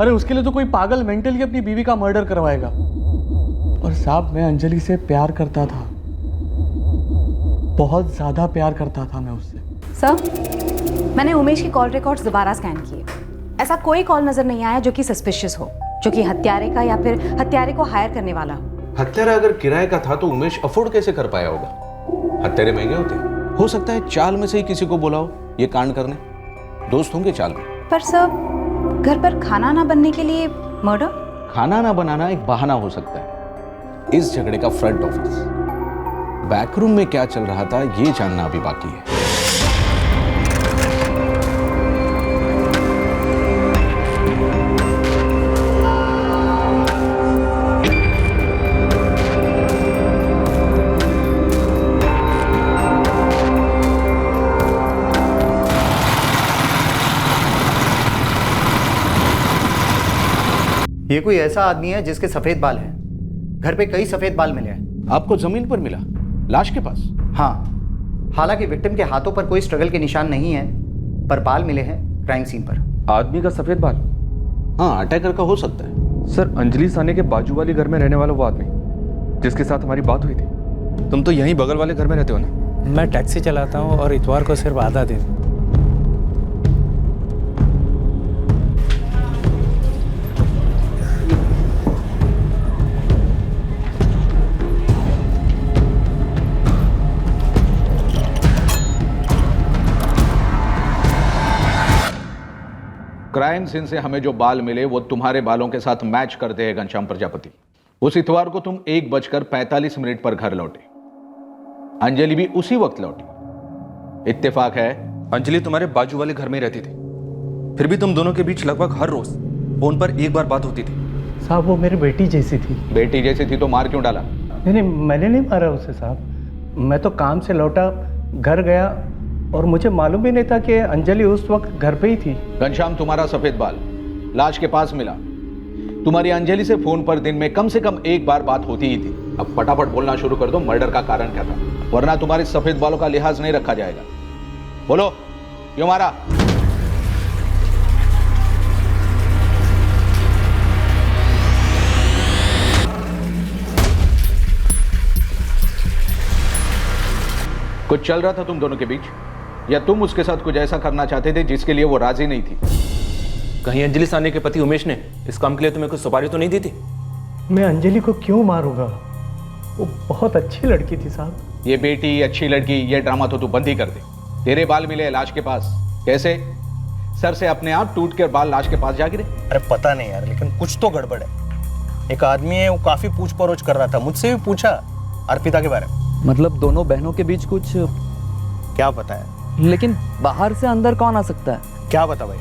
अरे उसके लिए तो कोई पागल मेंटली अपनी बीवी का मर्डर करवाएगा। और साहब मैं अंजलि से प्यार करता था, बहुत ज्यादा प्यार करता था मैं उससे। सर, मैंने उमेश की कॉल रिकॉर्ड्स दोबारा स्कैन किए। ऐसा कोई कॉल नजर नहीं आया जो कि सस्पिशियस हो, जो कि हत्यारे का या फिर हत्यारे को हायर करने वाला हो। हत्यारा अगर किराए का था तो उमेश अफोर्ड कैसे कर पाया होगा? हत्यारे महंगे होते, हो सकता है चाल में से ही किसी को बुलाओ ये कांड करने। दोस्त होंगे चाल में। पर सर, घर पर खाना ना बनने के लिए मर्डर? खाना ना बनाना एक बहाना हो सकता है। इस झगड़े का फ्रंट ऑफिस, बैकरूम में क्या चल रहा था ये जानना अभी बाकी है। ये कोई ऐसा आदमी है जिसके सफेद बाल हैं। घर पे कई सफेद बाल मिले हैं। आपको जमीन पर मिला, लाश के पास? हाँ, हालांकि विक्टिम के हाथों पर कोई स्ट्रगल के निशान नहीं है, पर बाल मिले हैं क्राइम सीन पर। आदमी का सफेद बाल? हाँ, अटैकर का हो सकता है। सर, अंजलि साने के बाजू वाले घर में रहने वाला वो आदमी जिसके साथ हमारी बात हुई थी। तुम तो यहीं बगल वाले घर में रहते हो ना? मैं टैक्सी चलाता हूँ और इतवार को सिर्फ आधा दिन। क्राइम सीन से हमें जो बाल मिले वो तुम्हारे बालों के साथ मैच करते हैं घनश्याम प्रजापति। उस इतवार को तुम 1:45 पर घर लौटे। अंजलि भी उसी वक्त लौटी। इत्तेफाक है अंजलि तुम्हारे बाजू वाले घर में रहती थी, फिर भी तुम दोनों के बीच लगभग हर रोज फोन पर एक बार बात होती थी। साहब वो मेरी बेटी जैसी थी। बेटी जैसी थी तो मार क्यों डाला? नहीं, मैंने नहीं मारा उसे साहब। मैं तो काम से लौटा, घर गया और मुझे मालूम भी नहीं था कि अंजलि उस वक्त घर पे ही थी। घनश्याम, तुम्हारा सफेद बाल लाश के पास मिला। तुम्हारी अंजलि से फोन पर दिन में कम से कम एक बार बात होती ही थी। अब फटाफट बोलना शुरू कर दो, मर्डर का कारण क्या था, वरना तुम्हारे सफेद बालों का लिहाज नहीं रखा जाएगा। बोलो, क्यों मारा? कुछ चल रहा था तुम दोनों के बीच, या तुम उसके साथ कुछ ऐसा करना चाहते थे जिसके लिए वो राजी नहीं थी? कहीं अंजलि साने के पति उमेश ने इस काम के लिए तुम्हें कुछ सुपारी तो नहीं दी थी? मैं अंजलि को क्यों मारूंगा? वो बहुत अच्छी लड़की थी साहब। ये बेटी, अच्छी लड़की, ये ड्रामा तो तू बंद ही कर दे। तेरे बाल मिले लाश के पास, कैसे? सर से अपने आप टूट कर बाल लाश के पास जा गिरे? अरे पता नहीं यार, लेकिन कुछ तो गड़बड़ है। एक आदमी है, वो काफी पूछ परोछ कर रहा था, मुझसे भी पूछा अर्पिता के बारे में। मतलब दोनों बहनों के बीच कुछ? क्या पता है, लेकिन बाहर से अंदर कौन आ सकता है? क्या पता भाई,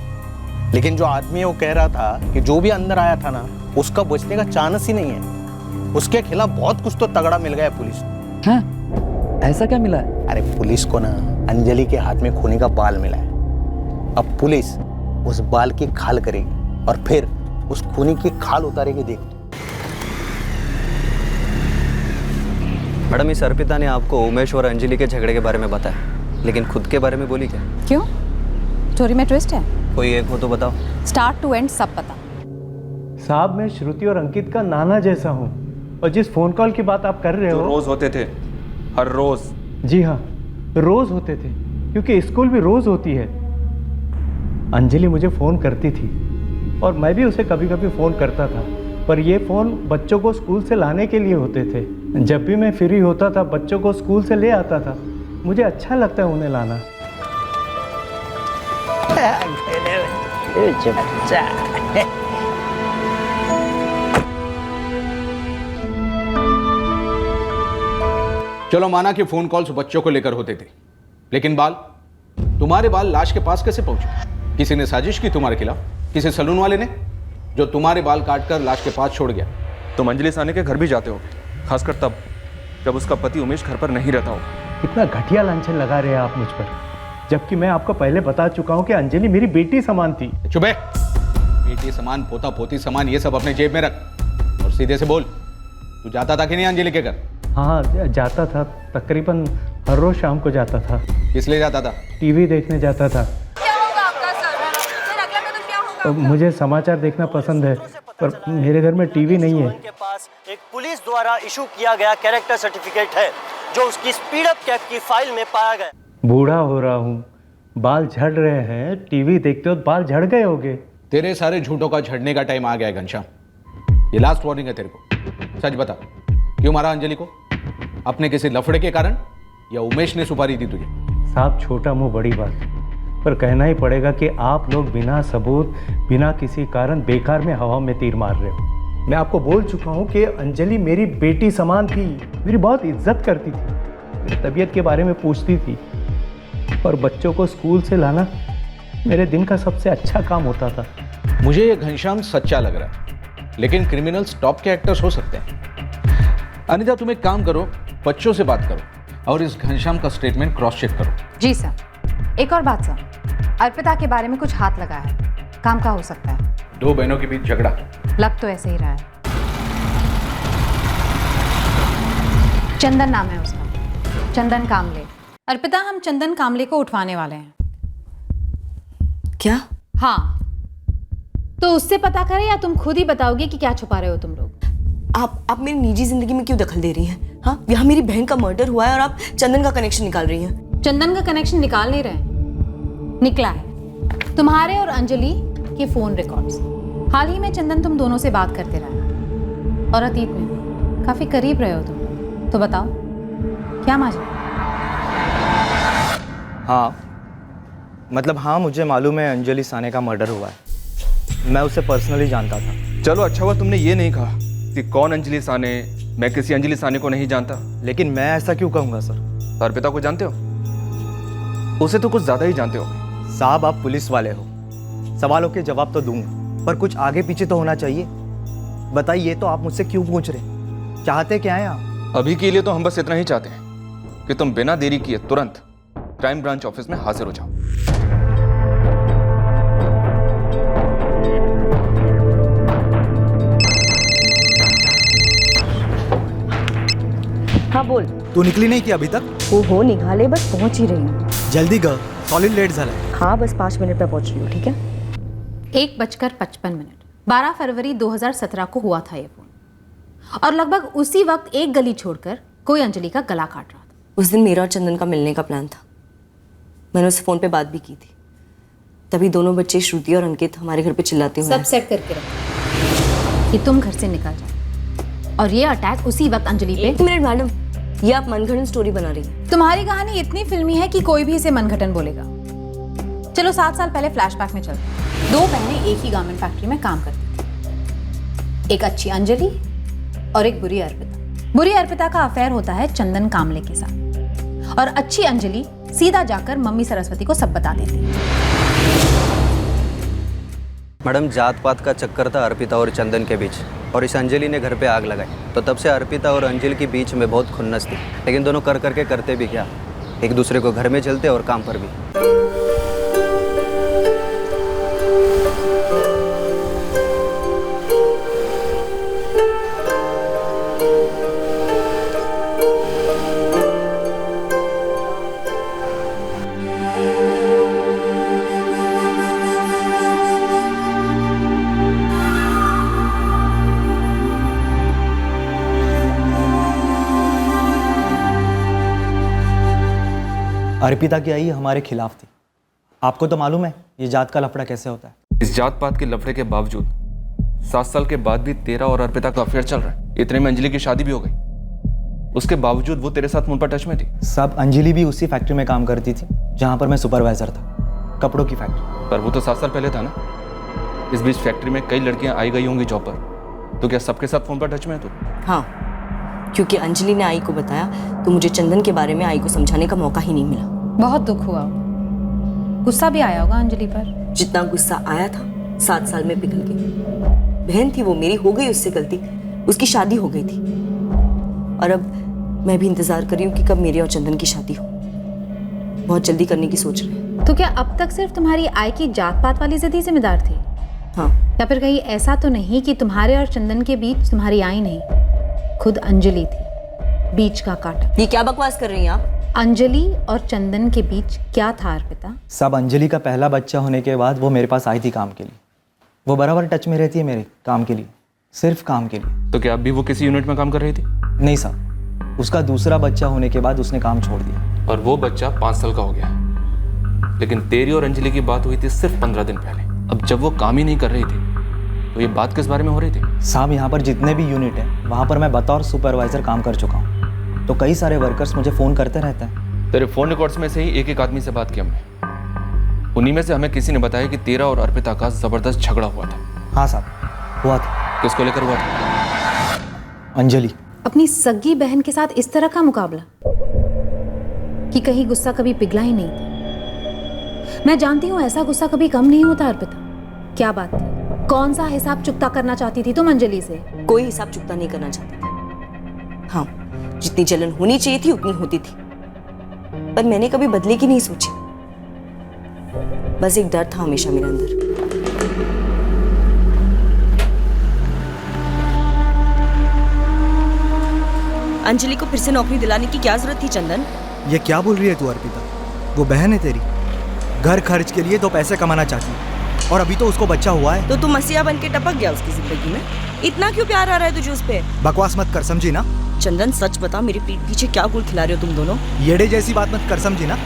लेकिन जो आदमी है वो कह रहा था कि जो भी अंदर आया था ना, उसका बचने का चांस ही नहीं है। उसके खिलाफ बहुत कुछ तो तगड़ा मिल गया है पुलिस को। हाँ? ऐसा क्या मिला है? अरे पुलिस को ना अंजलि के हाथ में खूनी का बाल मिला है। अब पुलिस उस बाल की खाल करेगी और फिर उस खूनी की खाल उतारेगी। देख मैडम, इस अर्पिता ने आपको उमेश और अंजलि के झगड़े के बारे में बताया, लेकिन खुद के बारे में बोली क्या? क्यों? स्टोरी में ट्विस्ट है? कोई एक हो तो बताओ। स्टार्ट टू एंड सब पता। साहब मैं श्रुति और अंकित का नाना जैसा हूँ, और जिस फोन कॉल की बात आप कर रहे हो, रोज होते थे, हर रोज। जी हाँ, रोज होते थे, क्योंकि स्कूल भी रोज होती है। अंजलि मुझे फोन करती थी और मैं भी उसे कभी कभी फोन करता था, पर ये फोन बच्चों को स्कूल से लाने के लिए होते थे। जब भी मैं फ्री होता था बच्चों को स्कूल से ले आता था। मुझे अच्छा लगता है उन्हें लाना। चलो माना कि फोन कॉल्स बच्चों को लेकर होते थे, लेकिन बाल, तुम्हारे बाल लाश के पास कैसे पहुंचे? किसी ने साजिश की तुम्हारे खिलाफ? किसी सलून वाले ने? जो तुम्हारे बाल काटकर लाश के पास छोड़ गया। तुम अंजलि साने के घर भी जाते हो, खासकर तब जब उसका पति उमेश घर पर नहीं रहता हो। कितना घटिया लांछन लगा रहे हैं आप मुझ पर, जबकि मैं आपको पहले बता चुका हूं कि अंजलि मेरी बेटी समान थी। चुप है। बेटी समान, पोता पोती समान, ये सब अपने जेब में रख और सीधे से बोल, तू जाता था कि नहीं अंजलि के घर? हाँ जाता था, तकरीबन हर रोज शाम को जाता था। किस लिए जाता था? टीवी देखने जाता था। मुझे समाचार देखना पसंद है, पर मेरे घर में टीवी नहीं है। के पास एक पुलिस द्वारा इशू किया गया कैरेक्टर सर्टिफिकेट है जो उसकी स्पीड अप कैब की फाइल में पाया गया। बूढ़ा हो रहा हूँ, बाल झड़ रहे हैं, टीवी देखते हो बाल झड़ गए होंगे। तेरे सारे झूठों का झड़ने का टाइम आ गया है घनश्याम। ये लास्ट वार्निंग है तेरे को। सच बता, क्यों मारा अंजलि को? अपने किसी लफड़े के कारण या उमेश ने सुपारी दी तुझे? साहब छोटा मुंह बड़ी बात, पर कहना ही पड़ेगा कि आप लोग बिना सबूत, बिना किसी कारण बेकार में हवा में तीर मार रहे हो। मैं आपको बोल चुका हूँ कि अंजलि मेरी बेटी समान थी, मेरी बहुत इज्जत करती थी, मेरी तबीयत के बारे में पूछती थी, और बच्चों को स्कूल से लाना मेरे दिन का सबसे अच्छा काम होता था। मुझे ये घनश्याम सच्चा लग रहा है, लेकिन क्रिमिनल्स टॉप के एक्टर्स हो सकते हैं। अनिता, तुम एक काम करो, बच्चों से बात करो और इस घनश्याम का स्टेटमेंट क्रॉस चेक करो। जी सर। एक और बात सर, अर्पिता के बारे में कुछ हाथ लगा है, काम का हो सकता है। दो बहनों के बीच झगड़ा लग तो ऐसे ही रहा है। चंदन नाम है उसका, चंदन कामले। अर्पिता, हम चंदन कामले को उठवाने वाले हैं। क्या? हाँ, तो उससे पता करें या तुम खुद ही बताओगे कि क्या छुपा रहे हो तुम लोग? आप मेरी निजी जिंदगी में क्यों दखल दे रही हैं? हाँ, यहाँ मेरी बहन का मर्डर हुआ है और आप चंदन का कनेक्शन निकाल रही हैं। चंदन का कनेक्शन निकाल नहीं रहे, निकला है। तुम्हारे और अंजलि के फोन रिकॉर्ड्स। हाल ही में चंदन तुम दोनों से बात करते रहा और अतीत में भी काफी करीब रहे हो तुम। तो बताओ क्या माजरा? हाँ, मतलब हाँ, मुझे मालूम है अंजलि साने का मर्डर हुआ है। मैं उसे पर्सनली जानता था। चलो अच्छा हुआ तुमने ये नहीं कहा कि कौन अंजलि साने। मैं किसी अंजलि साने को नहीं जानता। लेकिन मैं ऐसा क्यों कहूँगा सर? अर्पिता को जानते हो? उसे तो कुछ ज्यादा ही जानते हो। साहब, आप पुलिस वाले हो, सवालों के जवाब तो दूंगा, पर कुछ आगे पीछे तो होना चाहिए। बताइए, ये तो आप मुझसे क्यों पूछ रहे? चाहते क्या हैं आप? अभी के लिए तो हम बस इतना ही चाहते हैं कि तुम बिना देरी किए तुरंत क्राइम ब्रांच ऑफिस में हाजिर हो जाओ। हाँ बोल। तू निकली नहीं क्या अभी तक? हो निकाले, बस पहुंच ही रही हूँ। जल्दी कर, सॉलिड लेट झालाय। हाँ, बस 5 मिनट में पहुंच रही हूँ। ठीक है। 1:55 12 फरवरी 2017 को हुआ था ये फोन, और लगभग उसी वक्त एक गली छोड़कर कोई अंजलि का गला काट रहा था। उस दिन मेरा और चंदन का मिलने का प्लान था। मैंने उससे फोन पे बात भी की थी। तभी दोनों बच्चे श्रुति और अंकित हमारे घर पे चिल्लाते हुए सब सेट करके रखो कि तुम घर से निकल जाओ, और ये अटैक उसी वक्त अंजलि पे। 1 मिनट मैडम, ये आप मनगढ़ंत स्टोरी बना रही हैं। तुम्हारी कहानी इतनी फिल्मी है कि कोई भी इसे मनगढ़ंत बोलेगा। चलो 7 साल पहले फ्लैशबैक में चलते हैं। 2 बहनें एक ही गारमेंट फैक्ट्री में काम करती थी। एक अच्छी अंजलि और एक बुरी अर्पिता। बुरी अर्पिता का अफेयर होता है चंदन कामले के साथ, और अच्छी अंजलि सीधा जाकर मम्मी सरस्वती को सब बता देती है। मैडम, जात पात का चक्कर था अर्पिता और चंदन के बीच, और इस अंजलि ने घर पे आग लगाई, तो तब से अर्पिता और अंजलि के बीच में बहुत खुन्नस थी। लेकिन दोनों कर करके करते भी क्या, एक दूसरे को घर में चलते और काम पर भी। अर्पिता की आई हमारे खिलाफ थी। आपको तो मालूम है ये जात का लफड़ा कैसे होता है। इस जात पात के लफड़े के बावजूद 7 साल के बाद भी तेरा और अर्पिता का अफेयर चल रहा है। इतने में अंजलि की शादी भी हो गई, उसके बावजूद वो तेरे साथ मुंह पर टच में थी। सब अंजलि भी उसी फैक्ट्री में काम करती थी जहां पर मैं सुपरवाइजर था, कपड़ों की फैक्ट्री। पर वो तो 7 साल पहले था ना। इस बीच फैक्ट्री में कई लड़कियां आई गई होंगी जॉब पर, तो क्या सबके साथ फोन पर टच में है तू? हाँ, क्योंकि अंजलि ने आई को बताया तो मुझे चंदन के बारे में आई को समझाने का मौका ही नहीं मिला। बहुत दुख हुआ, गुस्सा भी आया होगा अंजलि पर। जितना गुस्सा आया था 7 साल में पिघल गई। बहन थी वो मेरी, हो गई उससे गलती, उसकी शादी हो गई थी। और अब मैं भी इंतजार कर रही हूँ कि कब मेरी और चंदन की शादी हो। बहुत जल्दी करने की सोच रहे हैं। तो क्या अब तक सिर्फ तुम्हारी आई की जात पात वाली जिद ही जिम्मेदार थी? हाँ। या फिर कहीं ऐसा तो नहीं कि तुम्हारे और चंदन के बीच तुम्हारी आई नहीं, खुद अंजलि थी बीच का कांटा? ये क्या बकवास कर रही हैं आप? अंजलि और चंदन के बीच क्या था अर्पिता? सब अंजलि का पहला बच्चा होने के बाद वो मेरे पास आई थी काम के लिए। वो बराबर टच में रहती है मेरे काम के लिए, सिर्फ काम के लिए। तो क्या अब भी वो किसी यूनिट में काम कर रही थी? नहीं साहब, उसका दूसरा बच्चा होने के बाद उसने काम छोड़ दिया। और वो बच्चा 5 साल का हो गया। लेकिन तेरी और अंजलि की बात हुई थी सिर्फ 15 दिन पहले। अब जब वो काम ही नहीं कर रही थी तो ये बात किस बारे में हो रही थी? साहब, यहाँ पर जितने भी यूनिट हैं वहाँ पर मैं बतौर सुपरवाइजर काम कर चुका हूँ। तो कई सारे वर्कर्स मुझे फ़ोन करते रहते हैं। तेरे फ़ोन रिकॉर्ड्स में से ही एक आदमी से बात की हमने। उन्हीं में से हमें किसी ने बताया कि तेरा और अर्पिता का ज़बरदस्त झगड़ा हुआ था। हाँ साहब, हुआ था। किसको लेकर हुआ था? अंजलि। अपनी सगी बहन के साथ इस तरह का मुकाबला कि कहीं गुस्सा कभी पिघला ही नहीं था। मैं जानती हूँ ऐसा गुस्सा कभी कम नहीं होता। अर्पिता, क्या बात थी? कौन सा हिसाब चुकता करना चाहती थी तुम अंजलि से? कोई हिसाब चुकता नहीं करना चाहती थी। हाँ, जितनी जलन होनी चाहिए थी उतनी होती थी, पर मैंने कभी बदले की नहीं सोची। बस एक डर था हमेशा मेरे अंदर। अंजलि को फिर से नौकरी दिलाने की क्या जरूरत थी चंदन? ये क्या बोल रही है तू अर्पिता? वो बहन है तेरी, घर खर्च के लिए 2 पैसे कमाना चाहती है, और अभी तो उसको बच्चा हुआ है। तो तू मसीहा बन के टपक गया उसकी जिंदगी में? इतना क्यों प्यार आ रहा है तुझे उस पे? बकवास मत कर, समझी ना? चंदन सच बता, मेरे पीठ पीछे क्या गुल खिला रहे हो तुम दोनों? येड़े जैसी बात मत कर, समझी ना?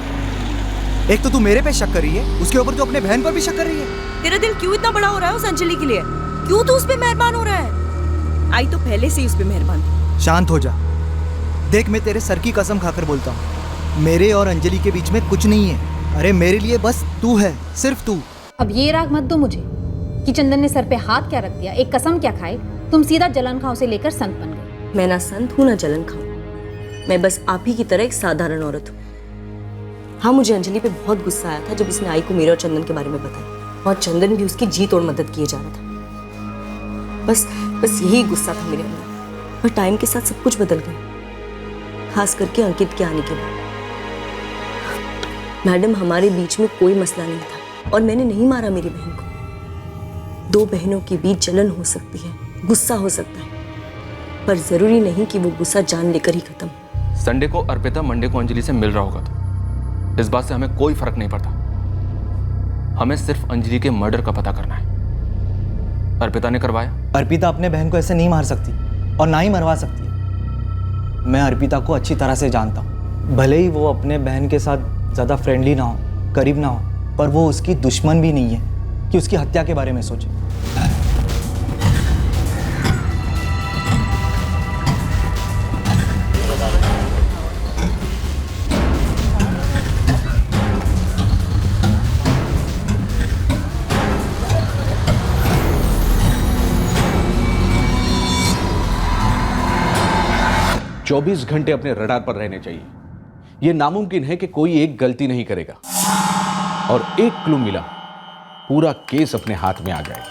एक तो तू मेरे पे शक कर रही है, उसके ऊपर तू अपने बहन पर भी शक कर रही है। तेरा दिल क्यों इतना बड़ा हो रहा है उस अंजलि के लिए? क्यों तू उस पे मेहरबान हो रहा है? आई तो पहले से ही उस पे मेहरबान थी। शांत हो जा। देख, मैं तेरे सर की कसम खाकर बोलता हूँ, मेरे और अंजलि के बीच में कुछ नहीं है। अरे मेरे लिए बस तू है, सिर्फ तू। अब ये राग मत दो मुझे कि चंदन ने सर पे हाथ क्या रख दिया, एक कसम क्या खाए, तुम सीधा जलन खाओ से लेकर संत बन गए। मैं ना संत हूँ ना जलन खाऊं, मैं बस आप ही की तरह एक साधारण औरत हूँ। हाँ, मुझे अंजलि पे बहुत गुस्सा आया था जब उसने आई को मेरे और चंदन के बारे में बताया, और चंदन भी उसकी जी तोड़ मदद किए जा रहा था। बस यही गुस्सा था मेरे अंदर। पर टाइम के साथ सब कुछ बदल गया, खास करके अंकित के आने के बाद। मैडम, हमारे बीच में कोई मसला नहीं था और मैंने नहीं मारा मेरी बहन को। 2 बहनों के बीच जलन हो सकती है, गुस्सा हो सकता है, पर जरूरी नहीं कि वो गुस्सा जान लेकर ही खत्म। संडे को अर्पिता मंडे को अंजलि से मिल रहा होगा, तो इस बात से हमें कोई फर्क नहीं पड़ता। हमें सिर्फ अंजलि के मर्डर का पता करना है। अर्पिता ने करवाया? अर्पिता अपने बहन को ऐसे नहीं मार सकती और ना ही मरवा सकती है। मैं अर्पिता को अच्छी तरह से जानता हूँ। भले ही वो अपने बहन के साथ ज़्यादा फ्रेंडली ना हो, करीब ना हो, पर वो उसकी दुश्मन भी नहीं है कि उसकी हत्या के बारे में सोचे। चौबीस घंटे अपने रडार पर रहने चाहिए। यह नामुमकिन है कि कोई एक गलती नहीं करेगा, और एक क्लू मिला, पूरा केस अपने हाथ में आ जाएगा।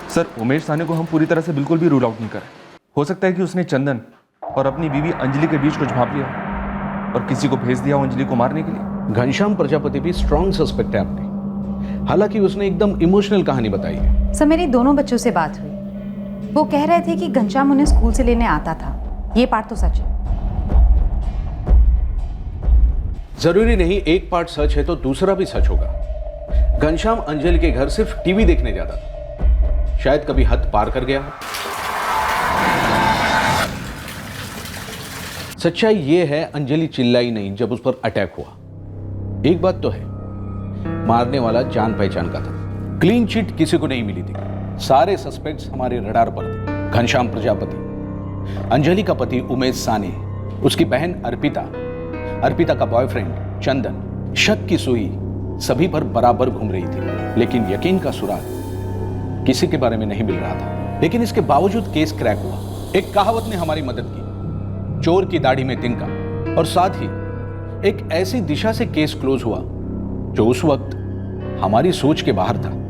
सर, उमेश साहनी को हम पूरी तरह से बिल्कुल भी रूल आउट नहीं कर रहे। हो सकता है कि उसने चंदन और अपनी बीवी अंजलि के बीच कुछ भाप लिया और किसी को भेज दिया अंजलि को मारने के लिए। घनश्याम प्रजापति भी स्ट्रॉन्ग सस्पेक्ट है अपने, हालांकि उसने एकदम इमोशनल कहानी बताई है। सर, मेरी दोनों बच्चों से बात हुई, वो कह रहे थे कि घनश्याम उन्हें स्कूल से लेने आता था। ये पार्ट तो सच है। जरूरी नहीं एक पार्ट सच है तो दूसरा भी सच होगा। घनश्याम अंजलि के घर सिर्फ टीवी देखने जाता था, शायद कभी हद पार कर गया। सच्चाई यह है, अंजलि चिल्लाई नहीं जब उस पर अटैक हुआ। एक बात तो है, मारने वाला जान पहचान का था। क्लीन चिट किसी को नहीं मिली थी। सारे सस्पेक्ट्स हमारे रडार पर थे। घनश्याम प्रजापति, अंजलि का पति उमेश सानी, उसकी बहन अर्पिता, अर्पिता का बॉयफ्रेंड चंदन। शक की सुई सभी पर बराबर घूम रही थी, लेकिन यकीन का सुराग किसी के बारे में नहीं मिल रहा था। लेकिन इसके बावजूद केस क्रैक हुआ। एक कहावत ने हमारी मदद की, चोर की दाढ़ी में तिनका, और साथ ही एक ऐसी दिशा से केस क्लोज हुआ जो उस वक्त हमारी सोच के बाहर था।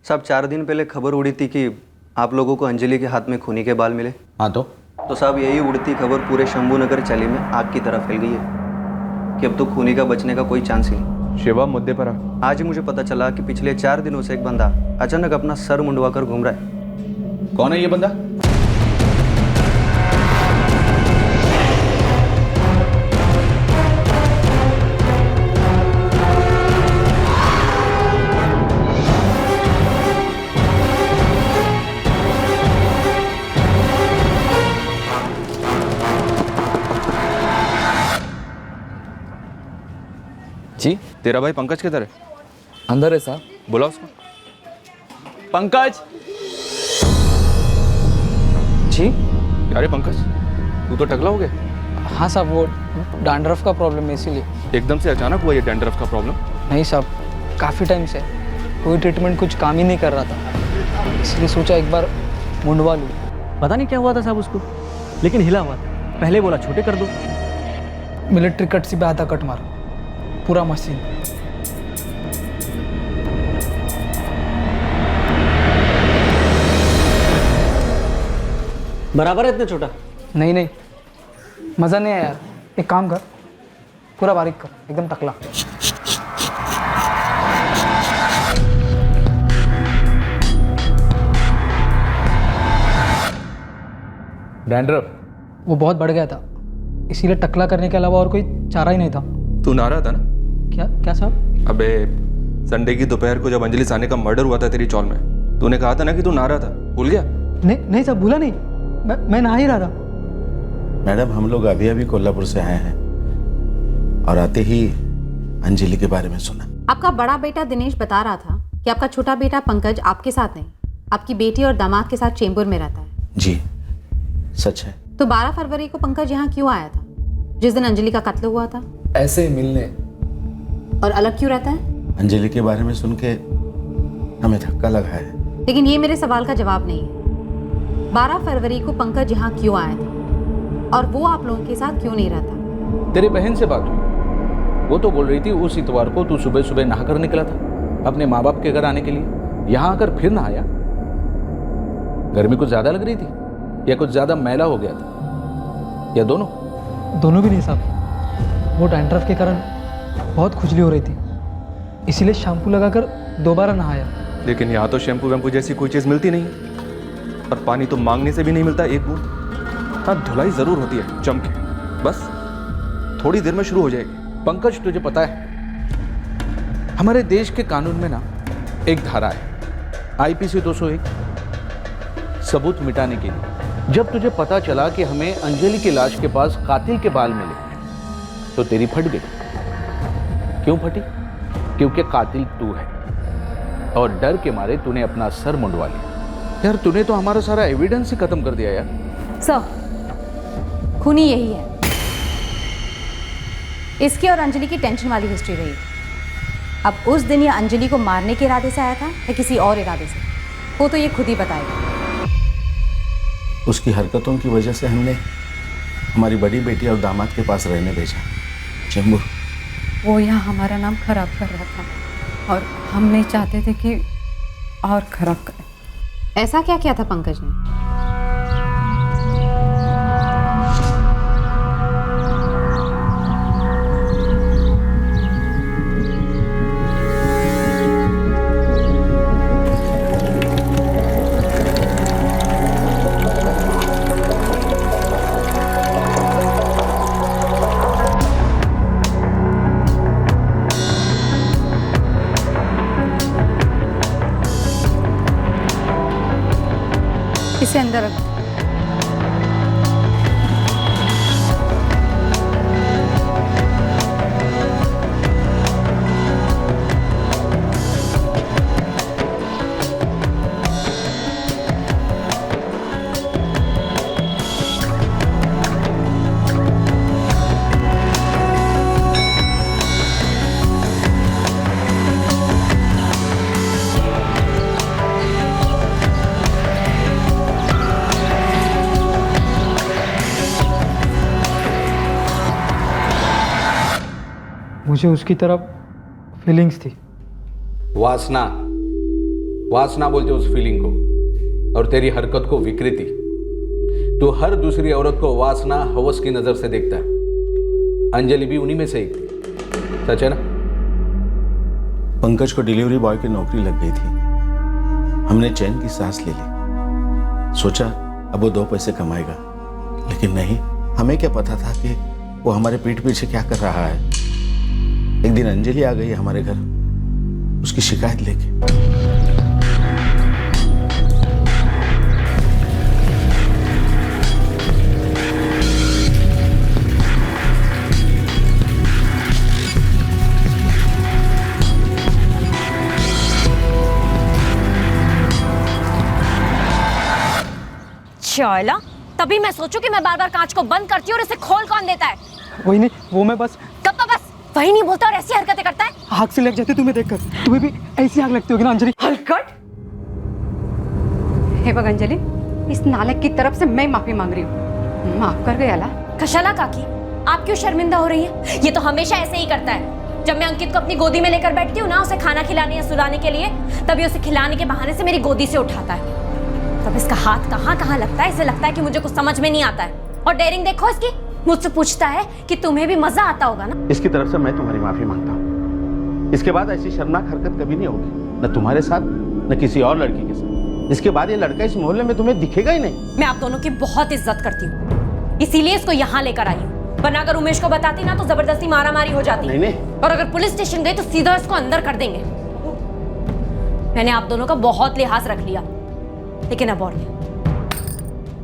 साहब 4 दिन पहले खबर उड़ी थी कि आप लोगों को अंजलि के हाथ में खूनी के बाल मिले। हाँ तो साहब यही उड़ती खबर पूरे शंभू नगर चली में आग की तरह फैल गई है कि अब तो खूनी का बचने का कोई चांस ही नहीं। शिवा मुद्दे पर आज ही मुझे पता चला कि पिछले 4 दिनों से एक बंदा अचानक अपना सर मुंडवा कर घूम रहा है। कौन है ये बंदा? जी तेरा भाई पंकज किधर है? अंदर है साहब। बुला उसको। पंकज जी। अरे पंकज तू तो टकला हो गया। हाँ साहब, वो डैंड्रफ का प्रॉब्लम है इसीलिए। एकदम से अचानक हुआ ये डैंड्रफ का प्रॉब्लम? नहीं साहब, काफ़ी टाइम से कोई ट्रीटमेंट कुछ काम ही नहीं कर रहा था, इसलिए सोचा एक बार मुंडवा लूँ। पता नहीं क्या हुआ था साहब उसको, लेकिन हिला हुआ था। पहले बोला छोटे कर दो, मिलिट्री कट से आधा कट मार, पूरा मशीन। बराबर है इतना छोटा? नहीं नहीं, मज़ा नहीं आया यार। एक काम कर, पूरा बारीक कर, एकदम टकला। डैंड्रफ वो बहुत बढ़ गया था, इसीलिए टकला करने के अलावा और कोई चारा ही नहीं था। तू नारा था ना? क्या क्या साहब? अबे संडे की दोपहर को जब अंजलि साने का मर्डर हुआ था तेरी चौल में, तूने कहा था ना कि तू नारा था, भूल गया? नहीं नहीं साहब, भूला नहीं, मैं नहा ही रहा था। मैडम हम लोग अभी अभी कोल्हापुर से आए हैं और आते ही अंजलि के बारे में सुना। आपका बड़ा बेटा दिनेश बता रहा था कि आपका छोटा बेटा पंकज आपके साथ नहीं, आपकी बेटी और दामाद के साथ चेंबूर में रहता है। जी सच है। तो 12 फरवरी को पंकज यहाँ क्यों आया था, जिस दिन अंजलि का कत्ल हुआ था? ऐसे ही मिलने। और अलग क्यों रहता है? अंजलि के बारे में सुन के हमें धक्का लगा है। लेकिन ये मेरे सवाल का जवाब नहीं है। 12 फरवरी को पंकज यहाँ क्यों आया था और वो आप लोगों के साथ क्यों नहीं रहता? तेरी बहन से बात हुई, वो तो बोल रही थी उस इतवार को तू सुबह सुबह नहा कर निकला था अपने माँ बाप के घर आने के लिए। यहाँ आकर फिर नहाया? गर्मी कुछ ज्यादा लग रही थी या कुछ ज्यादा मैला हो गया था, या दोनों? दोनों भी नहीं साहब, वो डैंड्रफ के कारण बहुत खुजली हो रही थी, इसीलिए शैम्पू लगाकर दोबारा नहाया। लेकिन यहाँ तो शैम्पू वैम्पू जैसी कोई चीज़ मिलती नहीं, और पानी तो मांगने से भी नहीं मिलता एक बूंद। हाँ धुलाई ज़रूर होती है चमके, बस थोड़ी देर में शुरू हो जाएगी। पंकज तुझे पता है हमारे देश के कानून में ना एक धारा है आईपीसी 201, सबूत मिटाने के लिए। जब तुझे पता चला कि हमें अंजलि की लाश के पास कातिल के बाल मिले तो तेरी फट गई। क्यों फटी? क्योंकि कातिल तू है और डर के मारे तूने अपना सर मुंडवा लिया। यार तूने तो हमारा सारा एविडेंस ही खत्म कर दिया यार। सर, खूनी यही है। इसकी और अंजलि की टेंशन वाली हिस्ट्री रही। अब उस दिन ये अंजलि को मारने के इरादे से आया था या किसी और इरादे से, वो तो ये खुद ही बताएगा। उसकी हरकतों की वजह से हमने हमारी बड़ी बेटी और दामाद के पास रहने भेजा चेंबूर। वो यहाँ हमारा नाम खराब कर रहा था और हम नहीं चाहते थे कि और खराब करे। ऐसा क्या किया था पंकज ने? इसे अंदर रखो। मुझे उसकी तरफ फीलिंग्स थी। वासना, वासना बोलते उस फीलिंग को। और तेरी हरकत को विकृति। तू हर दूसरी औरत को वासना, हवस की नजर से देखता है। अंजलि भी उन्हीं में से एक थी, सच है ना? पंकज को डिलीवरी बॉय की नौकरी लग गई थी। हमने चैन की सांस ले ली। सोचा अब वो 2 पैसे कमाएगा, लेकिन नहीं। हमें क्या पता था कि वो हमारे पीठ पीछे क्या कर रहा है। एक दिन अंजलि आ गई हमारे घर, उसकी शिकायत लेके। शायला, तभी मैं सोचूं कि मैं बार बार कांच को बंद करती हूँ और इसे खोल कौन देता है। वही नहीं, वो मैं बस कब तो बस वही नहीं बोलता और ऐसी हरकतें करता है। आग से लग जाती तुम्हें देखकर। तुम्हें भी ऐसी आग लगती होगी ना अंजलि? हलकट। हे बघ अंजलि, इस नालायक की तरफ से मैं माफी मांग रही हूँ। माफ कर गया ला। कशाला काकी, आप क्यों शर्मिंदा हो रही हैं? ये तो हमेशा ऐसे ही करता है। जब मैं अंकित को अपनी गोदी में लेकर बैठती हूँ ना, उसे खाना खिलाने या सुलाने के लिए, तभी उसे खिलाने के बहाने से मेरी गोदी से उठाता है। तब इसका हाथ कहाँ कहाँ लगता है, इसे लगता है कि मुझे कुछ समझ में नहीं आता है। और डेयरिंग देखो इसकी, मुझसे पूछता है कि तुम्हें भी मजा आता होगा ना। इसकी तरफ से मैं तुम्हारी माफी मांगता हूँ। इसके बाद ऐसी शर्मनाक हरकत कभी नहीं होगी, न तुम्हारे साथ न किसी और लड़की के साथ। इसके बाद ये लड़का इस मोहल्ले में तुम्हें दिखेगा ही नहीं। मैं आप दोनों की बहुत इज्जत करती हूँ, इसीलिए इसको यहाँ लेकर आई हूँ। वरना अगर उमेश को बताती ना तो जबरदस्ती मारामारी हो जाती। नहीं। और अगर पुलिस स्टेशन गई तो सीधा इसको अंदर कर देंगे। मैंने आप दोनों का बहुत लिहाज रख लिया, लेकिन अब और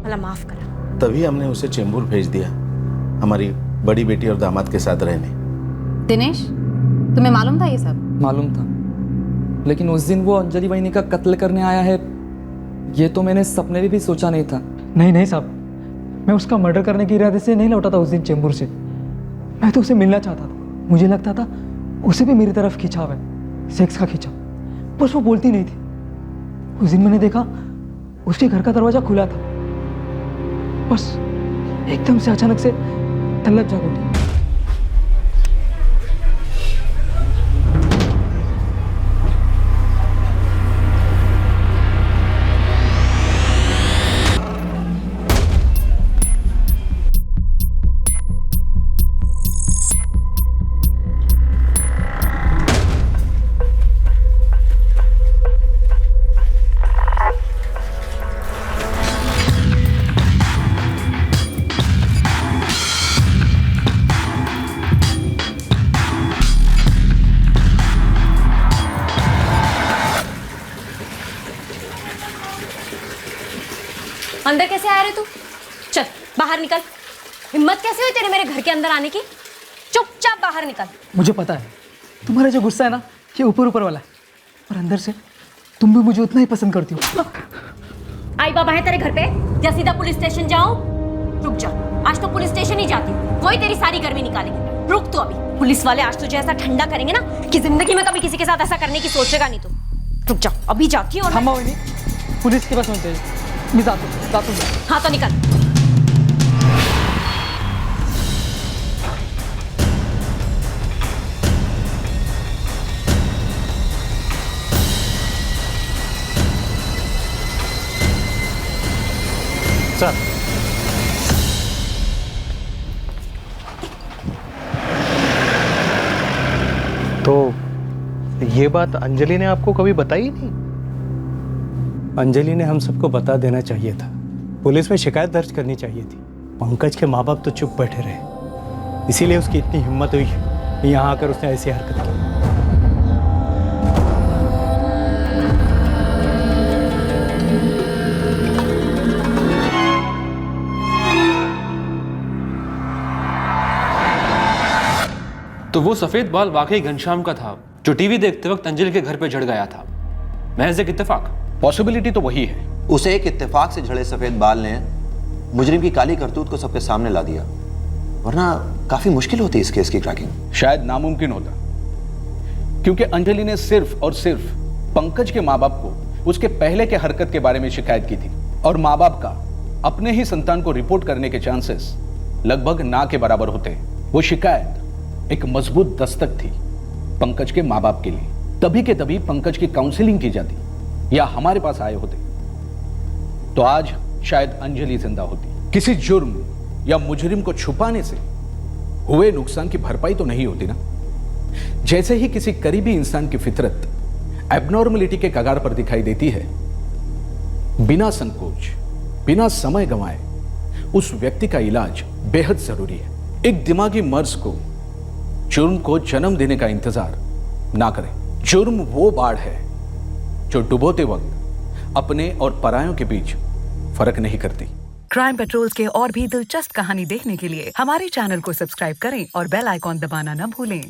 भला माफ करा। तभी हमने उसे चेंबूर भेज दिया, हमारी बड़ी बेटी और दामाद के साथ रहने। दिनेश, तुम्हें मालूम था ये सब? मालूम था, लेकिन उस दिन वो अंजलि वहीनी का कत्ल करने आया है, ये तो मैंने सपने में भी सोचा नहीं था। नहीं साहब, मैं उसका मर्डर करने के इरादे से नहीं लौटा था उस दिन चेंबूर से। मैं तो उसे मिलना चाहता था। मुझे लगता था उसे भी मेरी तरफ खिंचाव है, सेक्स का खिंचाव, बस वो बोलती नहीं थी। उस दिन मैंने देखा उसके घर का दरवाजा खुला था, बस एकदम से अचानक से तलब जाग उठी। अंदर कैसे आ रहे तू? चल बाहर निकल। हिम्मत कैसे हुई तेरे मेरे घर के अंदर आने की? चुपचाप बाहर निकल। मुझे पता है तुम्हारा जो गुस्सा है ना, ये ऊपर ऊपर वाला है, और अंदर से तुम भी मुझे उतना ही पसंद करती हो। आई बाबा है तेरे घर पे या सीधा पुलिस स्टेशन जाऊं? रुक जा, आज तो पुलिस स्टेशन ही जाती हूँ, वही तेरी सारी गर्मी निकालेगी। रुक तू अभी। पुलिस वाले आज तुझे ऐसा ठंडा करेंगे ना कि जिंदगी में कभी किसी के साथ ऐसा करने की सोचेगा नहीं तू। रुक जा, अभी जाती हूँ। हम पुलिस के पास होते हैं। मैं जाता हूँ। हाँ तो निकल। सर, तो ये बात अंजलि ने आपको कभी बताई नहीं? अंजलि ने हम सबको बता देना चाहिए था, पुलिस में शिकायत दर्ज करनी चाहिए थी। पंकज के माँ बाप तो चुप बैठे रहे, इसीलिए उसकी इतनी हिम्मत हुई कि यहाँ आकर उसने ऐसी हरकत की। तो वो सफेद बाल वाकई घनश्याम का था जो टीवी देखते वक्त अंजलि के घर पे जड़ गया था। महज एक इत्तेफाक? पॉसिबिलिटी तो वही है। उसे एक इत्तेफाक से झड़े सफेद बाल ने मुजरिम की काली करतूत को सबके सामने ला दिया, वरना काफी मुश्किल होती इस केस की ट्रैकिंग। शायद नामुमकिन होता, क्योंकि अंजलि ने सिर्फ और सिर्फ पंकज के माँ बाप को उसके पहले के हरकत के बारे में शिकायत की थी, और माँ बाप का अपने ही संतान को रिपोर्ट करने के चांसेस लगभग ना के बराबर होते हैं। वो शिकायत एक मजबूत दस्तक थी पंकज के माँ बाप के लिए। तभी के तभी पंकज की काउंसलिंग की जाती या हमारे पास आए होते तो आज शायद अंजलि जिंदा होती। किसी जुर्म या मुजरिम को छुपाने से हुए नुकसान की भरपाई तो नहीं होती ना। जैसे ही किसी करीबी इंसान की फितरत एबनॉर्मलिटी के कगार पर दिखाई देती है, बिना संकोच, बिना समय गंवाए उस व्यक्ति का इलाज बेहद जरूरी है। एक दिमागी मर्ज को, जुर्म को जन्म देने का इंतजार ना करें। जुर्म वो बाढ़ है जो डुबोते वक्त अपने और परायों के बीच फर्क नहीं करती। क्राइम पेट्रोल्स के और भी दिलचस्प कहानी देखने के लिए हमारे चैनल को सब्सक्राइब करें और बेल आइकॉन दबाना न भूलें।